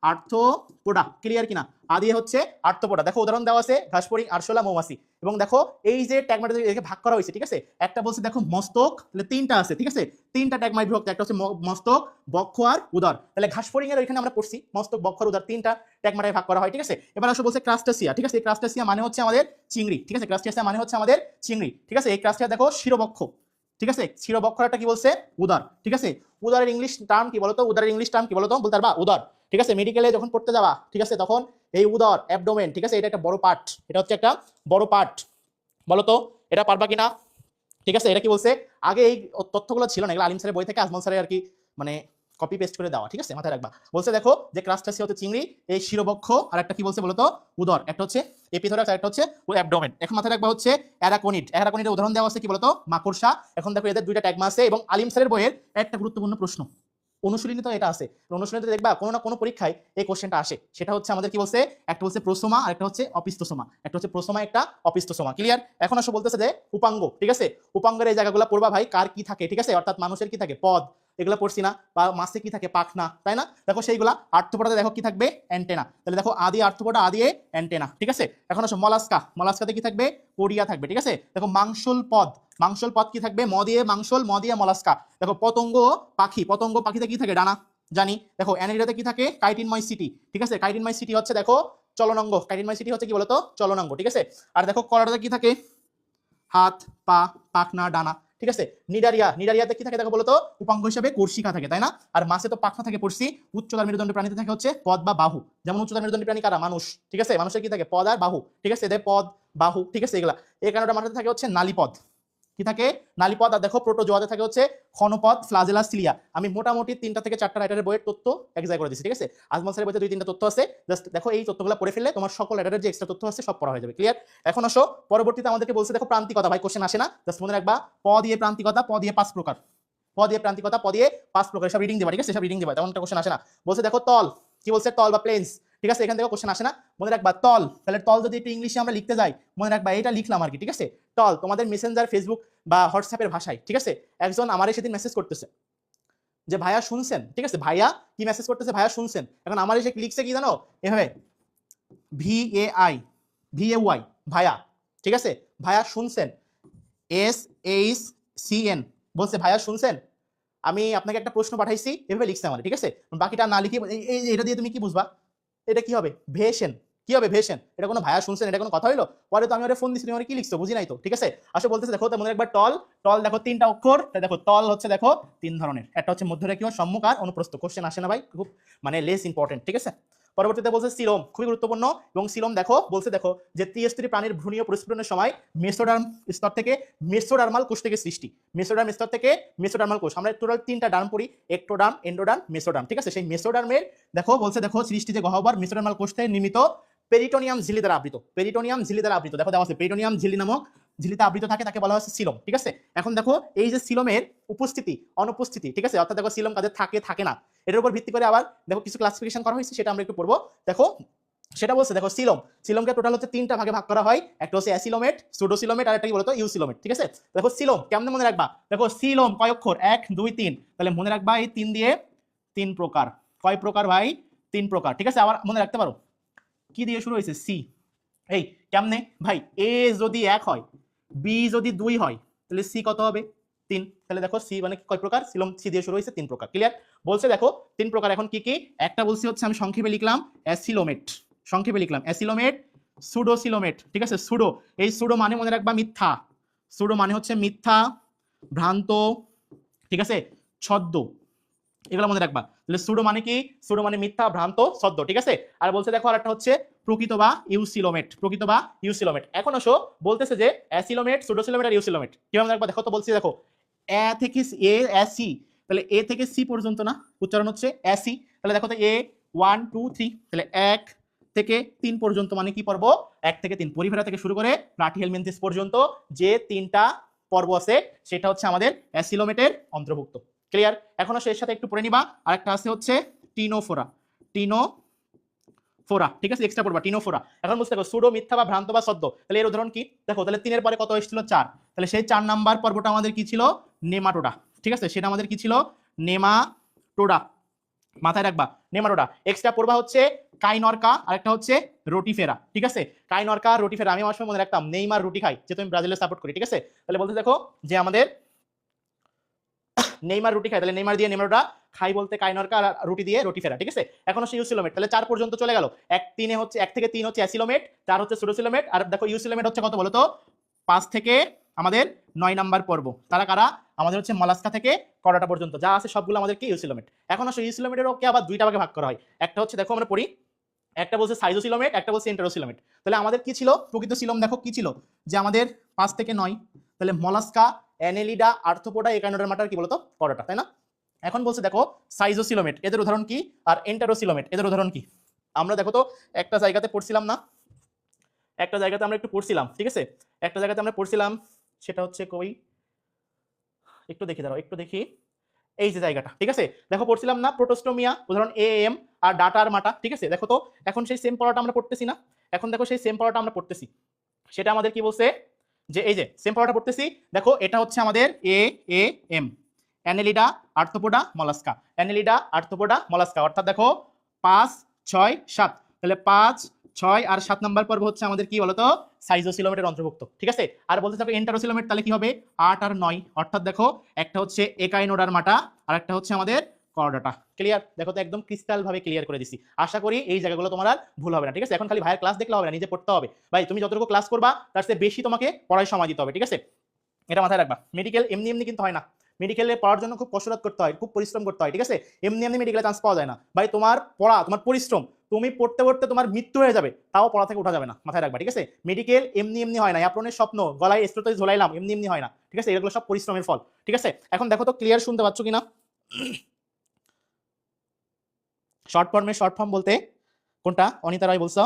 আর্থ্রোপোডা, ক্লিয়ার কিনা? আ দিয়ে হচ্ছে আর্থ্রোপোডা। দেখো উদাহরণ দেওয়া আছে ঘাস ফড়িং, আরশোলা, মৌমাছি। এবং দেখো এই যে ট্যাগমাটা একে ভাগ করা হয়েছে, ঠিক আছে? একটা বলছে দেখো মস্তক, তাহলে তিনটা আছে, ঠিক আছে? তিনটা ট্যাগমাই বিভক্ত, একটা হচ্ছে মস্তক, বক্ষ আর উদর। তাহলে ঘাস ফড়িং এর ওইখানে আমরা পড়ছি মস্তক, বক্ষ আর উদর, তিনটা ট্যাগমাটায় ভাগ করা হয়, ঠিক আছে? এবার আসলে বলছে ক্রাস্টাসিয়া, ঠিক আছে? এই ক্রাস্টাসিয়া মানে হচ্ছে আমাদের চিংড়ি, ঠিক আছে? ক্রাস্টাসিয়া মানে হচ্ছে আমাদের চিংড়ি, ঠিক আছে? এই ক্রাস্টাসিয়া দেখো শিরোবক্ষ, ঠিক আছে? শিরোবক্ষরটা কি বলছে? উদর, ঠিক আছে? উদরের ইংলিশ টার্ম কি বলতো? উদরের ইংলিশ টার্ম কি বলতো? বলতে পারবা? উদর, ঠিক আছে? মেডিকেলে যখন পড়তে যাবা, ঠিক আছে, তখন এই উদর, অ্যাবডোমেন, ঠিক আছে, এটা একটা বড় পার্ট, এটা হচ্ছে একটা বড় পার্ট, বলতো এটা পারবা কিনা? ঠিক আছে? এটা কি বলছে? আগে এই তথ্যগুলো ছিল না, এগুলো আলিম স্যারের বই থেকে আজমল স্যারের আর কি মানে কপি পেস্ট করে দেওয়া, ঠিক আছে? মাথায় রাখবা। বলছে দেখো যে ক্রাস্টাসিয়া হচ্ছে চিংড়ি, এই শিরোবক্ষ, আর একটা কি বলছে বলতো? উদর, একটা হচ্ছে এপিথোরাক্স, আর একটা হচ্ছে অ্যাবডোমেন। এখন মাথায় রাখবা হচ্ছে অ্যারাকনিড, অ্যারাকনিডের উদাহরণ দেওয়া আছে কি বলতো? মাকড়সা। এখন দেখো এদের দুইটা ট্যাগমা আছে এবং আলিম স্যারের বইয়ের একটা গুরুত্বপূর্ণ প্রশ্ন, অনুশীলনী তো এটা আছে, অনুশীলনীতে দেখবা কোনো না কোনো পরীক্ষায় এই কোশ্চেনটা আসে। সেটা হচ্ছে আমাদের কি বলছে? একটা হচ্ছে প্রোসোমা, আর একটা হচ্ছে অপিস্তোসোমা, একটা হচ্ছে প্রোসোমা, একটা অপিস্তোসোমা, ক্লিয়ার? এখন আসলে বলতেছে যে উপাঙ্গ, ঠিক আছে? উপাঙ্গের এই জায়গাগুলো পড়বা ভাই, কার কি থাকে, ঠিক আছে? অর্থাৎ মানুষের কি থাকে? পদ, এগুলো পড়ছি না? বা মাছে কি থাকে? পাখনা, তাই না? দেখো সেইগুলা। আর্থ্রোপোডাতে দেখো কি থাকবে? অ্যান্টেনা। তাহলে দেখো আদি আর্থ্রোপোডা, আদি অ্যান্টেনা, ঠিক আছে? এখন আসো মলাস্কা, মলাস্কাতে কি থাকবে? পোরিয়া থাকবে, ঠিক আছে? দেখো মাংসল পদ, মাংসল পদ কি থাকবে? ম দিয়ে মাংসল, ম দিয়ে মলাস্কা। দেখো পতঙ্গ পাখি, পতঙ্গ পাখিতে কি থাকে? ডানা, জানি। দেখো অ্যানেলিডাতে কি থাকে? কাইটিনময় সিটি, ঠিক আছে? কাইটিনময় সিটি হচ্ছে দেখো চলনাঙ্গ, কাইটিনময় সিটি হচ্ছে কি বলতো? চলনাঙ্গ, ঠিক আছে? আর দেখো কলাটাতে কি থাকে? হাত, পা, পাখনা, ডানা, ঠিক আছে? নিডারিয়া, নিডারিয়াতে কি থাকে দেখো বলতো? উপাঙ্গ হিসেবে কর্ষিকা থাকে, তাই না? আর মাছে তো পাখনা থাকে পড়ছি। উচ্চতার মেরুদণ্ডী প্রাণীতে থাকে হচ্ছে পদ বা বাহু। যেমন উচ্চতার মেরুদণ্ডী প্রাণী কারা? মানুষ, ঠিক আছে? মানুষের কি থাকে? পদ আর বাহু, ঠিক আছে? এদের পদ, বাহু, ঠিক আছে? এগুলা। এই কারণে মাথাতে থাকে হচ্ছে নালীপদ, কি থাকে? নালীপদ। আর দেখো প্রোটোজোয়াতে থাকে হচ্ছে ক্ষণপদ, ফ্লাজেলা, সিলিয়া। আমি মোটামুটি 3টা থেকে 4টা রাইটারের বইয়ের তথ্য এক জায়গায় করে দিচ্ছি, ঠিক আছে? আজমল স্যারের বইতে 2-3টা তথ্য আছে, জাস্ট দেখো এই তথ্যগুলো পড়ে ফেললে তোমার সকল রাইটারের যে এক্সট্রা তথ্য আছে সব পড়া হয়ে যাবে, ক্লিয়ার? এখন আসো পরবর্তীতে আমাদেরকে বলছে দেখো প্রান্তিকতা, ভাই কোশ্চেন আসে না, জাস্ট মনে রাখবা প দিয়ে প্রান্তিকতা, প দিয়ে 5 প্রকার, প দিয়ে প্রান্তিকতা, প দিয়ে 5 প্রকার, সব রিডিং দিবা, ঠিক আছে? সব রিডিং দিবা, তেমন একটা কোশ্চেন আসে না। বলছে দেখো তল, কি বলছে? তল বা প্লেনস, ঠিক আছে, এখান থেকে কোশ্চেন আসে না। মনে রাখবা তল, তাহলে তল যদি একটু ইংলিশে আমরা লিখতে যাই, মনে রাখবা এটা লিখলাম আর কি, ঠিক আছে। তল তোমাদের মেসেঞ্জার, ফেসবুক বা হোয়াটসঅ্যাপের ভাষায়, ঠিক আছে। একজন আমারই সেদিন মেসেজ করতেছে যে ভাইয়া শুনছেন, ঠিক আছে, ভাইয়া কি মেসেজ করতেছে, ভাইয়া শুনছেন। এখন আমার এসে লিখছে কি জানো, এভাবে VAI ভাইয়া, ঠিক আছে, ভাইয়া শুনছেন, SHCN বলছে ভাইয়া শুনছেন। আমি আপনাকে একটা প্রশ্ন পাঠাইছি, এভাবে লিখছে আমার, ঠিক আছে। বাকিটা না লিখে এটা দিয়ে তুমি কি বুঝবা, এটা কি হবে, ভেসেন, কি হবে ভেসেন, এটা কোনো ভাইয়া শুনছেন, এটা কোনো কথা হইলো। পরে তো আমি ওরা ফোন দিচ্ছি, তুমি কি লিখছো বুঝি নাই তো, ঠিক আছে। আসলে বলতেছে দেখো, মনে একবার টল, টল দেখো 3টা অক্ষর, দেখো তল হচ্ছে দেখো 3 ধরনের, একটা হচ্ছে মধ্যরেখীয়, সম্মুখ আর অনুপ্রস্থ। কোশ্চেন আসে না ভাই, খুব মানে লেস ইম্পর্টেন্ট, ঠিক আছে। পরবর্তীতে বলছে সিলোম, খুবই গুরুত্বপূর্ণ। এবং সিলোম দেখো বলছে দেখো যে ত্রিস্তরী প্রাণীর ভ্রূণীয় পরিস্ফুটনের সময় মেসোডার্ম স্তর থেকে মেসোডার্মাল কোষ থেকে সৃষ্টি, মেসোডার্ম স্তর থেকে মেসোডার্মাল কোষ। আমরা টোটাল 3টা ডার্ম পড়ি, একটোডার্ম, এন্ডোডার্ম, মেসোডার্ম, ঠিক আছে। সেই মেসোডার্মের দেখো বলছে দেখো সৃষ্টি যে গহ্বর মেসোডার্মাল কোষ থেকে নির্মিত পেরিটোনিয়াম ঝিল্লি দ্বারা আবৃত, পেরিটোনিয়াম ঝিল্লি দ্বারা আবৃত, দেখো দেওয়া আছে পেরিটোনিয়াম ঝিল্লি নামক ঝিল্লিতে আবৃত থাকে, তাকে বলা হচ্ছে সিলোম, ঠিক আছে। এখন দেখো এই যে সিলোমের উপস্থিতি অনুপস্থিতি, ঠিক আছে, অর্থাৎ দেখো সিলোম কাদের থাকে থাকে না, এটার উপর ভিত্তি করে আবার দেখো কিছু ক্লাসিফিকেশন করা হয়েছে, সেটা আমরা একটু পড়বো। দেখো সেটা বলছে দেখো সিলোমকে টোটাল হচ্ছে 3টা ভাগে ভাগ করা হয়, একটা হচ্ছে অ্যাসিলোমেট, সুডোসিলোমেট, আর একটা কি বলতো ইউসিলোমেট, ঠিক আছে। দেখো সিলোম কেমনে মনে রাখবা, দেখো সিলোম কয় অক্ষর, 1 2 3, তাহলে মনে রাখবা এই 3 দিয়ে 3 প্রকার, কয় প্রকার ভাই, 3 প্রকার, ঠিক আছে। আবার মনে রাখতে পারো কি দিয়ে শুরু হয়েছে, সি। এই কেমনে ভাই, এ যদি 1 হয়, বি যদি 2 হয়, তাহলে সি কত হবে, 3। তাহলে দেখো সি মানে কয় প্রকার, সিলোম সি দিয়ে শুরু হয়েছে, 3 প্রকার, ক্লিয়ার। বলছে দেখো 3 প্রকার, এখন কি কি, একটা বলছি হচ্ছে আমি সংক্ষেপে লিখলাম অ্যাসিলোমেট, সংক্ষেপে লিখলাম অ্যাসিলোমেট, সুডোসিলোমেট, ঠিক আছে। সুডো, এই সুডো মানে মনে রাখবা মিথ্যা, সুডো মানে হচ্ছে মিথ্যা, ভ্রান্ত, ঠিক আছে, ছদ্ম, এগুলো মনে রাখবা। তাহলে সুডো মানে কি, সুডো মানে মিথ্যা, ভ্রান্ত, ছদ্ম, ঠিক আছে। আর বলছে দেখো আরেকটা হচ্ছে প্রকৃত বা ইউসিলোমেট, প্রকৃত বা ইউসিলোমেট। এখন আসো বলতেছে যে অ্যাসিলোমেট, সুডোসিলোমেট আর ইউসিলোমেট কিভাবে রাখবা, দেখো তো বলছি দেখো এ থেকে এ এসি, তাহলে এ থেকে সি পর্যন্ত না, উচ্চারণ হচ্ছে এসি। তাহলে দেখো তো এ 1 2 3, তাহলে 1 থেকে 3 পর্যন্ত মানে কি পর্ব, 1 থেকে 3 পরিফেরা থেকে শুরু করে প্লাটিহেলমিনথেস পর্যন্ত যে 3টা পর্ব আছে সেটা হচ্ছে আমাদের অ্যাসিলোমেটের অন্তর্ভুক্ত, ক্লিয়ার। এখন আসো এর সাথে একটু পড়ে নিবা, আরেকটা আছে হচ্ছে টিনোফোরা, টিনোফোরা, ঠিক আছে, এক্সট্রা পড়বা টিনোফোরা। এখন বুঝতে পারো সুডো মিথ্যা বা ভ্রান্ত বা সদ্য, তাহলে এর উদাহরণ কি দেখো, তাহলে 3 এর পরে কত এসেছিল 4, তাহলে সেই 4 নাম্বার পর্বটা আমাদের কি ছিল, নেমাটোডা, ঠিক আছে, সেটা আমাদের কি ছিল, নেমাটোডা, মাথায় রাখবা নেমাটোডা। এক্সট্রা পড়বা হচ্ছে কাইনরকা, আরেকটা হচ্ছে রোটিফেরা, ঠিক আছে। কাইনরকা, রোটিফেরা, আমি আমার সময় মনে রাখতাম নেইমার রুটি খাই, যেহেতু আমি ব্রাজিলের সাপোর্ট করি, ঠিক আছে। তাহলে বলতে দেখো যে আমাদের নেইমার রুটি খায়, তাহলে নেইমার দিয়ে নেমারোডা, খাই বলতে কাইনরকা, আর রুটি দিয়ে রুটিফেরা, ঠিক আছে। এখন হচ্ছে ইউসিলোমেট, তাহলে 4 পর্যন্ত চলে গেল, 1 3 হচ্ছে 1 থেকে 3 হচ্ছে অ্যাসিলোমেট, 4 হচ্ছে সুডোসিলোমেট, আর দেখো ইউসিলোমেট হচ্ছে কত বলো তো, 5 থেকে আমাদের 9 নাম্বার পর্ব, তারা কারা, আমাদের হচ্ছে মলাস্কা থেকে করোটা পর্যন্ত যা আছে সবগুলো আমাদের কি ইউসিলোমেট। এখন আসলে ইউসিলোমেটের ওকে আবার 2টা ভাগে ভাগ করা হয়, একটা হচ্ছে দেখো আমরা পড়ি, একটা বলছে সাইজোসিলোমেট, একটা বলছে এন্টারোসিলোমেট। তাহলে আমাদের কি ছিল প্রকৃত সিলোম, দেখো কি ছিল, যে আমাদের 5 থেকে 9, তাহলে মলাস্কা, অ্যানেলিডা, আর্থ্রোপোডা, একানোডার্মাটার কি বলতো করোটা, তাই না। এখন বলছে দেখো সাইজোসিলোমেট, এদের উদাহরণ কি, আর এন্টারোসিলোমেট এদের উদাহরণ কি। আমরা দেখো তো একটা জায়গাতে পড়ছিলাম না, একটা জায়গাতে আমরা একটু পড়ছিলাম, ঠিক আছে, একটা জায়গাতে আমরা পড়ছিলাম, সেটা হচ্ছে কই, একটু দেখি দাঁড়াও, একটু দেখি, এই যে জায়গাটা, ঠিক আছে, দেখো পড়ছিলাম না প্রোটোস্টোমিয়া, উদাহরণ এএম, আর ডাটা আর মাটা, ঠিক আছে। দেখো তো এখন সেই সেম পড়াটা আমরা পড়তেছি না, এখন দেখো সেই সেম পড়াটা আমরা পড়তেছি, সেটা আমাদের কি বলছে, যে এই যে সেম পড়াটা পড়তেছি, দেখো এটা হচ্ছে আমাদের A A M, Annelida, Arthropoda, Mollusca, Annelida, Arthropoda, Mollusca, অর্থাৎ দেখো 5 6 7, তাহলে 5 6 আর 7 নাম্বার পর্ব হচ্ছে আমাদের কি বলতো সাইজোসিলোমেটের অন্তর্ভুক্ত, ঠিক আছে। আর বলতে থাকো এন্টারোসিলোমেট, তাহলে কি হবে 8 আর 9, অর্থাৎ দেখো একটা হচ্ছে একাইনোডার্মাটা আর একটা হচ্ছে আমাদের করোডাটা, ক্লিয়ার। দেখো তো একদম ক্রিস্টাল ভাবে ক্লিয়ার করে দিছি, আশা করি এই জায়গাগুলো তোমার আর ভুল হবে না, ঠিক আছে। এখন খালি ভাইয়ের ক্লাস দেখলে হবে না, নিজে পড়তে হবে ভাই, তুমি যতটুকু ক্লাস করবা তার চেয়ে বেশি তোমাকে পড়ায় সময় দিতে হবে, ঠিক আছে, এটা মাথায় রাখবা। মেডিকেল এমনি এমনি কিন্তু হয় না, মেডিকেলে পড়ার জন্য খুব কসরত করতে হয়, খুব পরিশ্রম করতে হয়, ঠিক আছে। এমনি এমনি মেডিকেলে চান্স পাওয়া যায় না ভাই, তোমার পড়া, তোমার পরিশ্রম, তুমি পড়তে পড়তে তোমার মৃত্যু হয়ে যাবে, তাও পড়া থেকে উঠা যাবে না, মাথায় রাখবা, ঠিক আছে। মেডিকেল এমনি এমনি হয় না, আপনার স্বপ্ন গলায় স্টোতে ঝোলাইলাম, এমনি এমনি হয় না, ঠিক আছে, এগুলো সব পরিশ্রমের ফল, ঠিক আছে। এখন দেখো তো ক্লিয়ার শুনতে পাচ্ছ কিনা, শর্ট ফর্ম বলতে কোনটা, অনিতা রায় বলছো,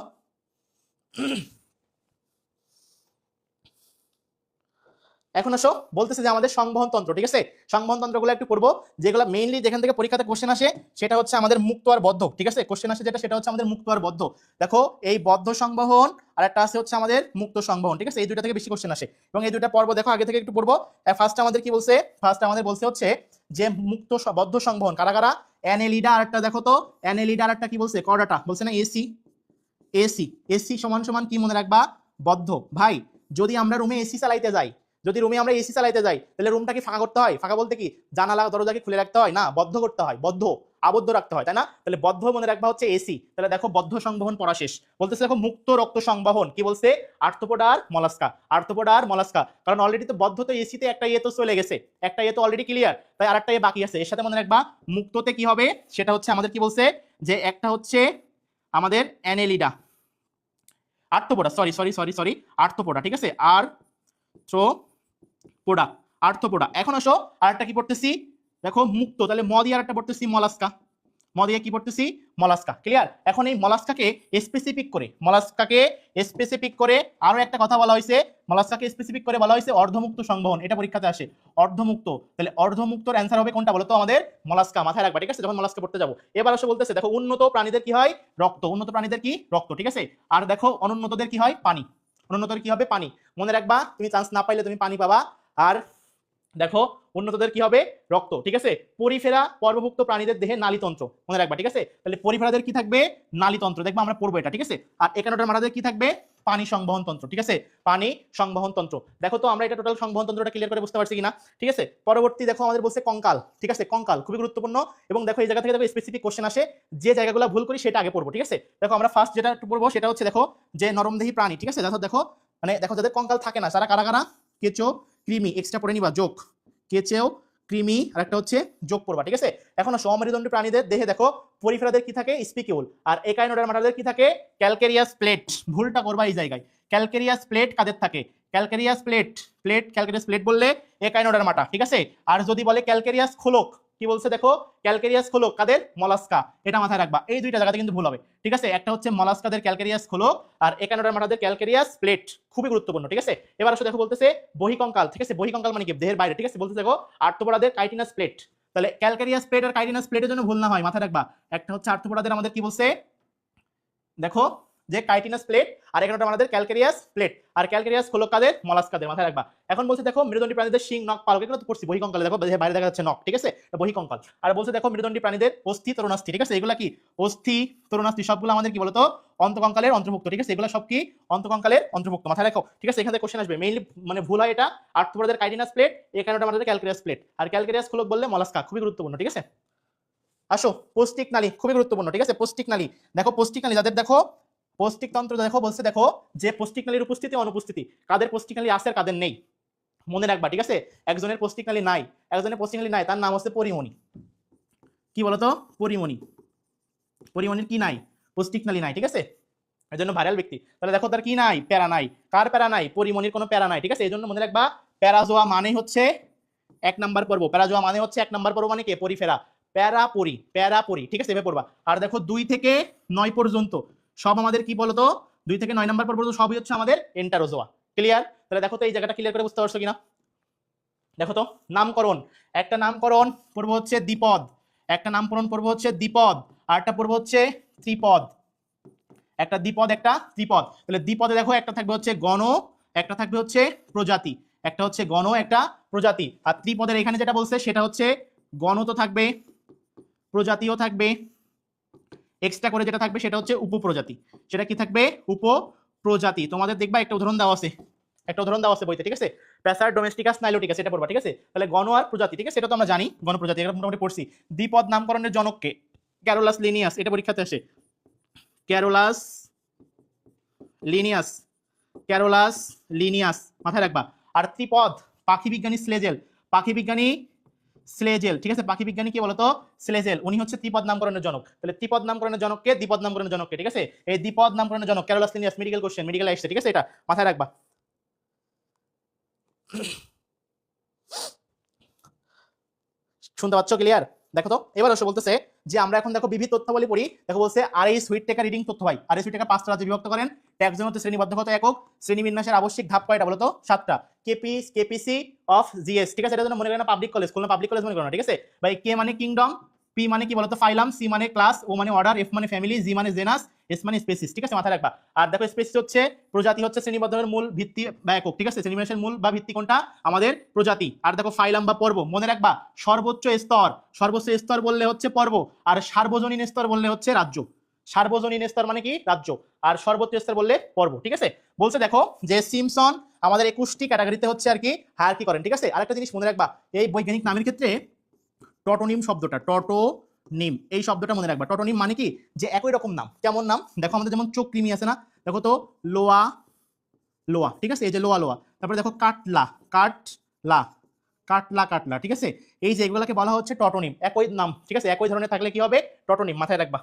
এখন আসো বলতেছে যে আমাদের সংবহন তন্ত্র, ঠিক আছে, সংবহন তন্ত্রগুলো একটু পড়বো, যেগুলো মেইনলি যেখান থেকে পরীক্ষাতে কোশ্চেন আসে সেটা হচ্ছে আমাদের মুক্ত আর বদ্ধ, ঠিক আছে, কোশ্চেন আসে যেটা সেটা হচ্ছে আমাদের মুক্ত আর বদ্ধ। দেখো এই বদ্ধ সংবহন আর একটা আছে হচ্ছে আমাদের মুক্ত সংবহন, ঠিক আছে, এই দুইটা থেকে বেশি কোশ্চেন আসে এবং এই দুইটা পর্ব দেখো আগে থেকে একটু পড়বো। ফার্স্ট আমাদের কি বলছে, ফার্স্ট আমাদের বলছে হচ্ছে যে মুক্ত বদ্ধ সংবহন কারা কারা, অ্যানেলিডা আর একটা দেখো তো, অ্যানেলিডা আর একটা কি বলছে, কর্ডাটা বলছে না, এসি, এসি, এসি সমান সমান কি মনে রাখবা, বদ্ধ। ভাই যদি আমরা রুমে এসি চালাইতে যাই, যদি রুমে আমরা এসি চালাইতে যাই তাহলে রুমটা কি ফাঁকা করতে হয়, ফাঁকা বলতে কি জানালা দরজাকে খুলে রাখতে হয় না, বদ্ধ করতে হয়, বদ্ধ আবদ্ধ রাখতে হয়, তাই না, তাহলে বদ্ধ মনে রাখবা হচ্ছে এসি। তাহলে দেখো বদ্ধ সংবহন পড়া শেষ। বলতেছে দেখো মুক্ত রক্ত সংবহন কি বলছে, আর্থ্রোপোডা আর মলাস্কা, আর্থ্রোপোডা আর মলাস্কা, কারণ অলরেডি তো বদ্ধ তো এসিতে একটা ইয়ে তো চলে গেছে, একটা ইয়ে তো অলরেডি ক্লিয়ার, তাই আরেকটা ইয়ে বাকি আছে, এর সাথে মনে রাখবা মুক্ততে কি হবে, সেটা হচ্ছে আমাদের কি বলছে যে একটা হচ্ছে আমাদের Annelida, arthropoda, sorry sorry sorry sorry arthropoda, ঠিক আছে, আর্থ্রোপোডা, আর্থ্রোপোডা। এখন আসো আরেকটা কি পড়তেছি, দেখো মুক্ত, তাহলে ম দিয়ে আরেকটা পড়তেছি মলাস্কা, ম দিয়ে কি পড়তেছি, মলাস্কা, ক্লিয়ার। এখন এই মলাস্কাকে স্পেসিফিক করে, মলাস্কাকে স্পেসিফিক করে আরো একটা কথা বলা হয়েছে, মলাস্কাকে স্পেসিফিক করে বলা হয়েছে অর্ধমুক্ত সংবহন, এটা পরীক্ষাতে আসে, অর্ধমুক্ত, তাহলে অর্ধমুক্তর অ্যান্সার হবে কোনটা বলো তো, আমাদের মলাস্কা, মাথায় রাখবা, ঠিক আছে, যখন মলাস্কা পড়তে যাবো। এবার আসলে বলতেছে দেখো উন্নত প্রাণীদের কি হয়, রক্ত, উন্নত প্রাণীদের কি রক্ত, ঠিক আছে, আর দেখো অনুন্নতদের কি হয়, পানি, অনুন্নতদের কি হবে, পানি, মনে রাখবা, তুমি চান্স না পাইলে তুমি পানি পাবা। আর দেখো উন্নতদের কি হবে, রক্ত, ঠিক আছে। পরিফেরা পর্বভুক্ত প্রাণীদের দেহে নালীতন্ত্র, মনে রাখবা, ঠিক আছে, তাহলে পরিফেরাদের কি থাকবে, নালীতন্ত্র, দেখবা আমরা পড়বো এটা, ঠিক আছে। আর একান্নটার মারাদের কি থাকবে, পানি সংবহন তন্ত্র, ঠিক আছে, পানি সংবহন তন্ত্র। দেখো তো আমরা এটা টোটাল সংবহন তন্ত্রটা ক্লিয়ার করে বুঝতে পারছি কিনা, ঠিক আছে। পরবর্তী দেখো আমাদের বলছে কঙ্কাল, ঠিক আছে, কঙ্কাল খুবই গুরুত্বপূর্ণ এবং দেখো এই জায়গা থেকে দেখো স্পেসিফিক কোশ্চেন আসে, যে জায়গাগুলো ভুল করি সেটা আগে পড়বো, ঠিক আছে। দেখো আমরা ফার্স্ট যেটা পড়বো সেটা হচ্ছে দেখো যে নরমদেহী প্রাণী, ঠিক আছে, দেখো মানে দেখো যাদের কঙ্কাল থাকে না, যারা কারা কারা, কেঁচো, কৃমি, এক্সট্রা পড়ে নিবা, যোগ, কেঁচো, কৃমি আর একটা হচ্ছে যোগ পড়বা, ঠিক আছে। এখন সমমেরুদণ্ডী প্রাণীদের দেহে দেখো পরিফেরাদের কি থাকে, স্পিকিউল, আর একাইনোডার্মাটাদের কি থাকে, ক্যালকেরিয়াস প্লেট, ভুলটা করবা এই জায়গায়, ক্যালকেরিয়াস প্লেট কাদের থাকে, ক্যালকেরিয়াস প্লেট, ক্যালকেরিয়াস প্লেট বললে একাইনোডার্মাটা, ঠিক আছে। আর যদি বলে ক্যালকেরিয়াস খোলক, কি বলছে দেখো, ক্যালকেরিয়াস খোলক কাদের, মলাস্কা, এটা মাথায় রাখবা, এই দুইটা জায়গাতে কিন্তু ভুল হবে, ঠিক আছে। একটা হচ্ছে মলাস্কাদের ক্যালকেরিয়াস খোলক আর একাইনোডার্মাটাদের ক্যালকেরিয়াস প্লেট, খুবই গুরুত্বপূর্ণ, ঠিক আছে। এবার আসলে দেখো বলতেছে বহিকঙ্কাল, ঠিক আছে, বহিকঙ্কাল মানে কি, দেহের বাইরে, ঠিক আছে, বলতে দেখো আর্থ্রোপোডাদের কাইটিনাস প্লেট, তাহলে ক্যালকেরিয়াস প্লেট আর কাইটিনাস প্লেটের জন্য ভুল না হয় মাথায় রাখবা, একটা হচ্ছে আর্থ্রোপোডাদের আমাদের কি বলছে দেখো যে কাইটিনাস প্লেট, আর এখানে আমাদের ক্যালকেরিয়াস প্লেট, আর ক্যালকেরিয়াস খোলক কাদের, মলাস্কাদের, মাথায় রাখবা। এখন বলছে দেখো মেরুদণ্ডী প্রাণীদের শিং, নখ, পালক, এগুলো তো পড়ছি, বহিকঙ্কালে দেখো বাইরে দেখা যাচ্ছে নখ, ঠিক আছে, বহিকঙ্কাল। আর বলছে দেখো মেরুদণ্ডী প্রাণীদের অস্থি, তরুণাস্থি, ঠিক আছে, এগুলা কি অস্থি, তরুণাস্থি সবগুলো আমাদের কি বলতো অন্তকঙ্কালের অন্তর্ভুক্ত, ঠিক আছে, এগুলো সব কি অন্তকঙ্কালের অন্তর্ভুক্ত, মাথায় রাখো, ঠিক আছে। এখানে কোশ্চেন আসবে মেইনলি, মানে ভুল হয় এটা, আর্থ্রোপোডাদের কাইটিনাস প্লেট, এখানে আমাদের ক্যালকেরিয়াস প্লেট, আর ক্যালকেরিয়াস খোলক বললে মলাস্কা, খুবই গুরুত্বপূর্ণ, ঠিক আছে। আসো পৌষ্টিক নালী, খুবই গুরুত্বপূর্ণ, ঠিক আছে, পৌষ্টিক নালী, দেখো পৌষ্টিক নালী যাদের দেখো পৌষ্টিক তন্ত্র দেখো বলছে দেখো যে পৌষ্টিক নালীর উপস্থিতি অনুপস্থিতি, কাদের পৌষ্টিক নালী আছে আর কাদের নেই, মনে রাখবা, ঠিক আছে। একজনের পৌষ্টিক নালী নাই, একজনের পৌষ্টিক নালী নাই, তার নাম হচ্ছে পরিমণি, কি বলতো, পরিমণি, পরিমণির কি নাই, পৌষ্টিক নালী নাই, ঠিক আছে, এর জন্য ভাইরাল ব্যক্তি। তাহলে দেখো তার কি নাই, প্যারা নাই, কার প্যারা নাই, পরিমণির কোনো প্যারা নাই, ঠিক আছে। এই জন্য মনে রাখবা প্যারাজোয়া মানে হচ্ছে 1 নাম্বার পর্ব, প্যারাজোয়া মানে হচ্ছে 1 নাম্বার পর্ব, মানে কে, পরিফেরা, প্যারাপরি, প্যারাপরি, ঠিক আছে, এভাবে পড়বা। আর দেখো 2 থেকে 9 পর্যন্ত সব আমাদের কি বলতো, 2 থেকে 9 নাম্বার পর্যন্ত সবই হচ্ছে আমাদের এন্টারোজোয়া, ক্লিয়ার। তাহলে দেখো তো এই জায়গাটা ক্লিয়ার করে বুঝতে পারছো কিনা, দেখো তো নামকরণ, একটা নামকরণ পর্ব হচ্ছে দ্বিপদ, একটা নামকরণ পর্ব হচ্ছে দ্বিপদ, আর একটা পর্ব হচ্ছে ত্রিপদ, একটা দ্বিপদ একটা ত্রিপদ। তাহলে দ্বিপদে দেখো একটা থাকবে হচ্ছে গণ, একটা থাকবে হচ্ছে প্রজাতি, একটা হচ্ছে গণ, একটা প্রজাতি। আর ত্রিপদের এখানে যেটা বলছে সেটা হচ্ছে গণ তো থাকবে, প্রজাতিও থাকবে, এক্সট্রা করে যেটা থাকবে সেটা হচ্ছে উপপ্রজাতি, সেটা কি থাকবে, উপপ্রজাতি। তোমাদের দেখবা একটা উদাহরণ দেওয়া আছে, একটা উদাহরণ দেওয়া আছে বইতে, ঠিক আছে, প্যাসার ডোমেস্টিকাস নাইলোটিকাস, এটা পড়বা, ঠিক আছে। তাহলে গণ আর প্রজাতি, ঠিক আছে, এটা তো আমরা জানি গণপ্রজাতি, এটা মোটামুটি পড়ছি। দ্বিপদ নামকরণের জনককে, ক্যারোলাস লিনিয়াস, এটা পরীক্ষাতে আসে, ক্যারোলাস লিনিয়াস, ক্যারোলাস লিনিয়াস, মাথায় রাখবা। আর ত্রিপদ পাখি বিজ্ঞানী স্লেজেল, পাখি বিজ্ঞানী স্লেজেল, ঠিক আছে, পাখি বিজ্ঞানী কি বলতো, স্লেজেল, উনি হচ্ছে ত্রিপদ নামকরণের জনক। তাহলে ত্রিপদ নামকরণের জনককে, দ্বিপদ নামকরণের জনককে, ঠিক আছে, এই দ্বিপদ নামকরণের জনক Carolus Linnaeus, medical question, medical আসছে, ঠিক আছে, এটা মাথায় রাখবা। শুনতে পাচ্ছ, ক্লিয়ার? দেখো তো এবার অবশ্য বলতেছে যে আমরা এখন দেখো বিবিধ তথ্যাবলী পড়ি, দেখো বলছে আর এই সুইট টেকার রিডিং তথ্য ভাই, আর এই সুইট টেকার 5টা রাজ্যে বিভক্ত করেন, ট্যাক্সজন হচ্ছে শ্রেণীবদ্ধকতা একক, শ্রেণীবিন্যাসের আবশ্যিক ধাপ কয়টা বলো তো 7টা, কেপিসি অফ জিএস, ঠিক আছে, এটা জন্য মনে করেন public college, Khulna public college মনে করো না, ঠিক আছে ভাই। কে মানে কিংডম, পি মানে কি বলতো ফাইলাম, সি মানে ক্লাস, ও মানে অর্ডার, এফ মানে ফ্যামিলি, জি মানে জেনাস, এস মানে স্পেসিস, ঠিক আছে, মাথায় রাখবা। আর দেখো স্পেসিস হচ্ছে প্রজাতি হচ্ছে শ্রেণীবদ্ধের মূল ভিত্তি বা একক, ঠিক আছে, শ্রেণীবিন্যাসের মূল বা ভিত্তি কোনটা আমাদের প্রজাতি। আর দেখো ফাইলাম বা পর্ব মনে রাখবা, সর্বোচ্চ স্তর বললে হচ্ছে পর্ব, আর সার্বজনীন স্তর বললে হচ্ছে রাজ্য। সার্বজনীন স্তর মানে কি রাজ্য, আর সর্বোচ্চ স্তর বললে পর্ব, ঠিক আছে। বলছে দেখো যে সিমসন আমাদের 21টি ক্যাটাগরিতে হচ্ছে আর কি হায়ারার্কি করেন, ঠিক আছে। আরেকটা জিনিস মনে রাখবা, এই বৈজ্ঞানিক নামের ক্ষেত্রে টটোনিম শব্দটা, টটোনিম এই শব্দটা মনে রাখবা। টটোনিম মানে কি যে একই রকম নাম, কেমন নাম দেখো আমাদের যেমন চোখ কৃমি আছে না, দেখো তো লোয়া লোয়া, ঠিক আছে, এই যে লোয়া লোয়া, তারপরে দেখো কাটলা কাটলা কাটলা কাটলা, ঠিক আছে, এই যে এগুলোকে বলা হচ্ছে টটোনিম, একই নাম, ঠিক আছে, একই ধরনের থাকলে কি হবে টটোনিম, মাথায় রাখবা।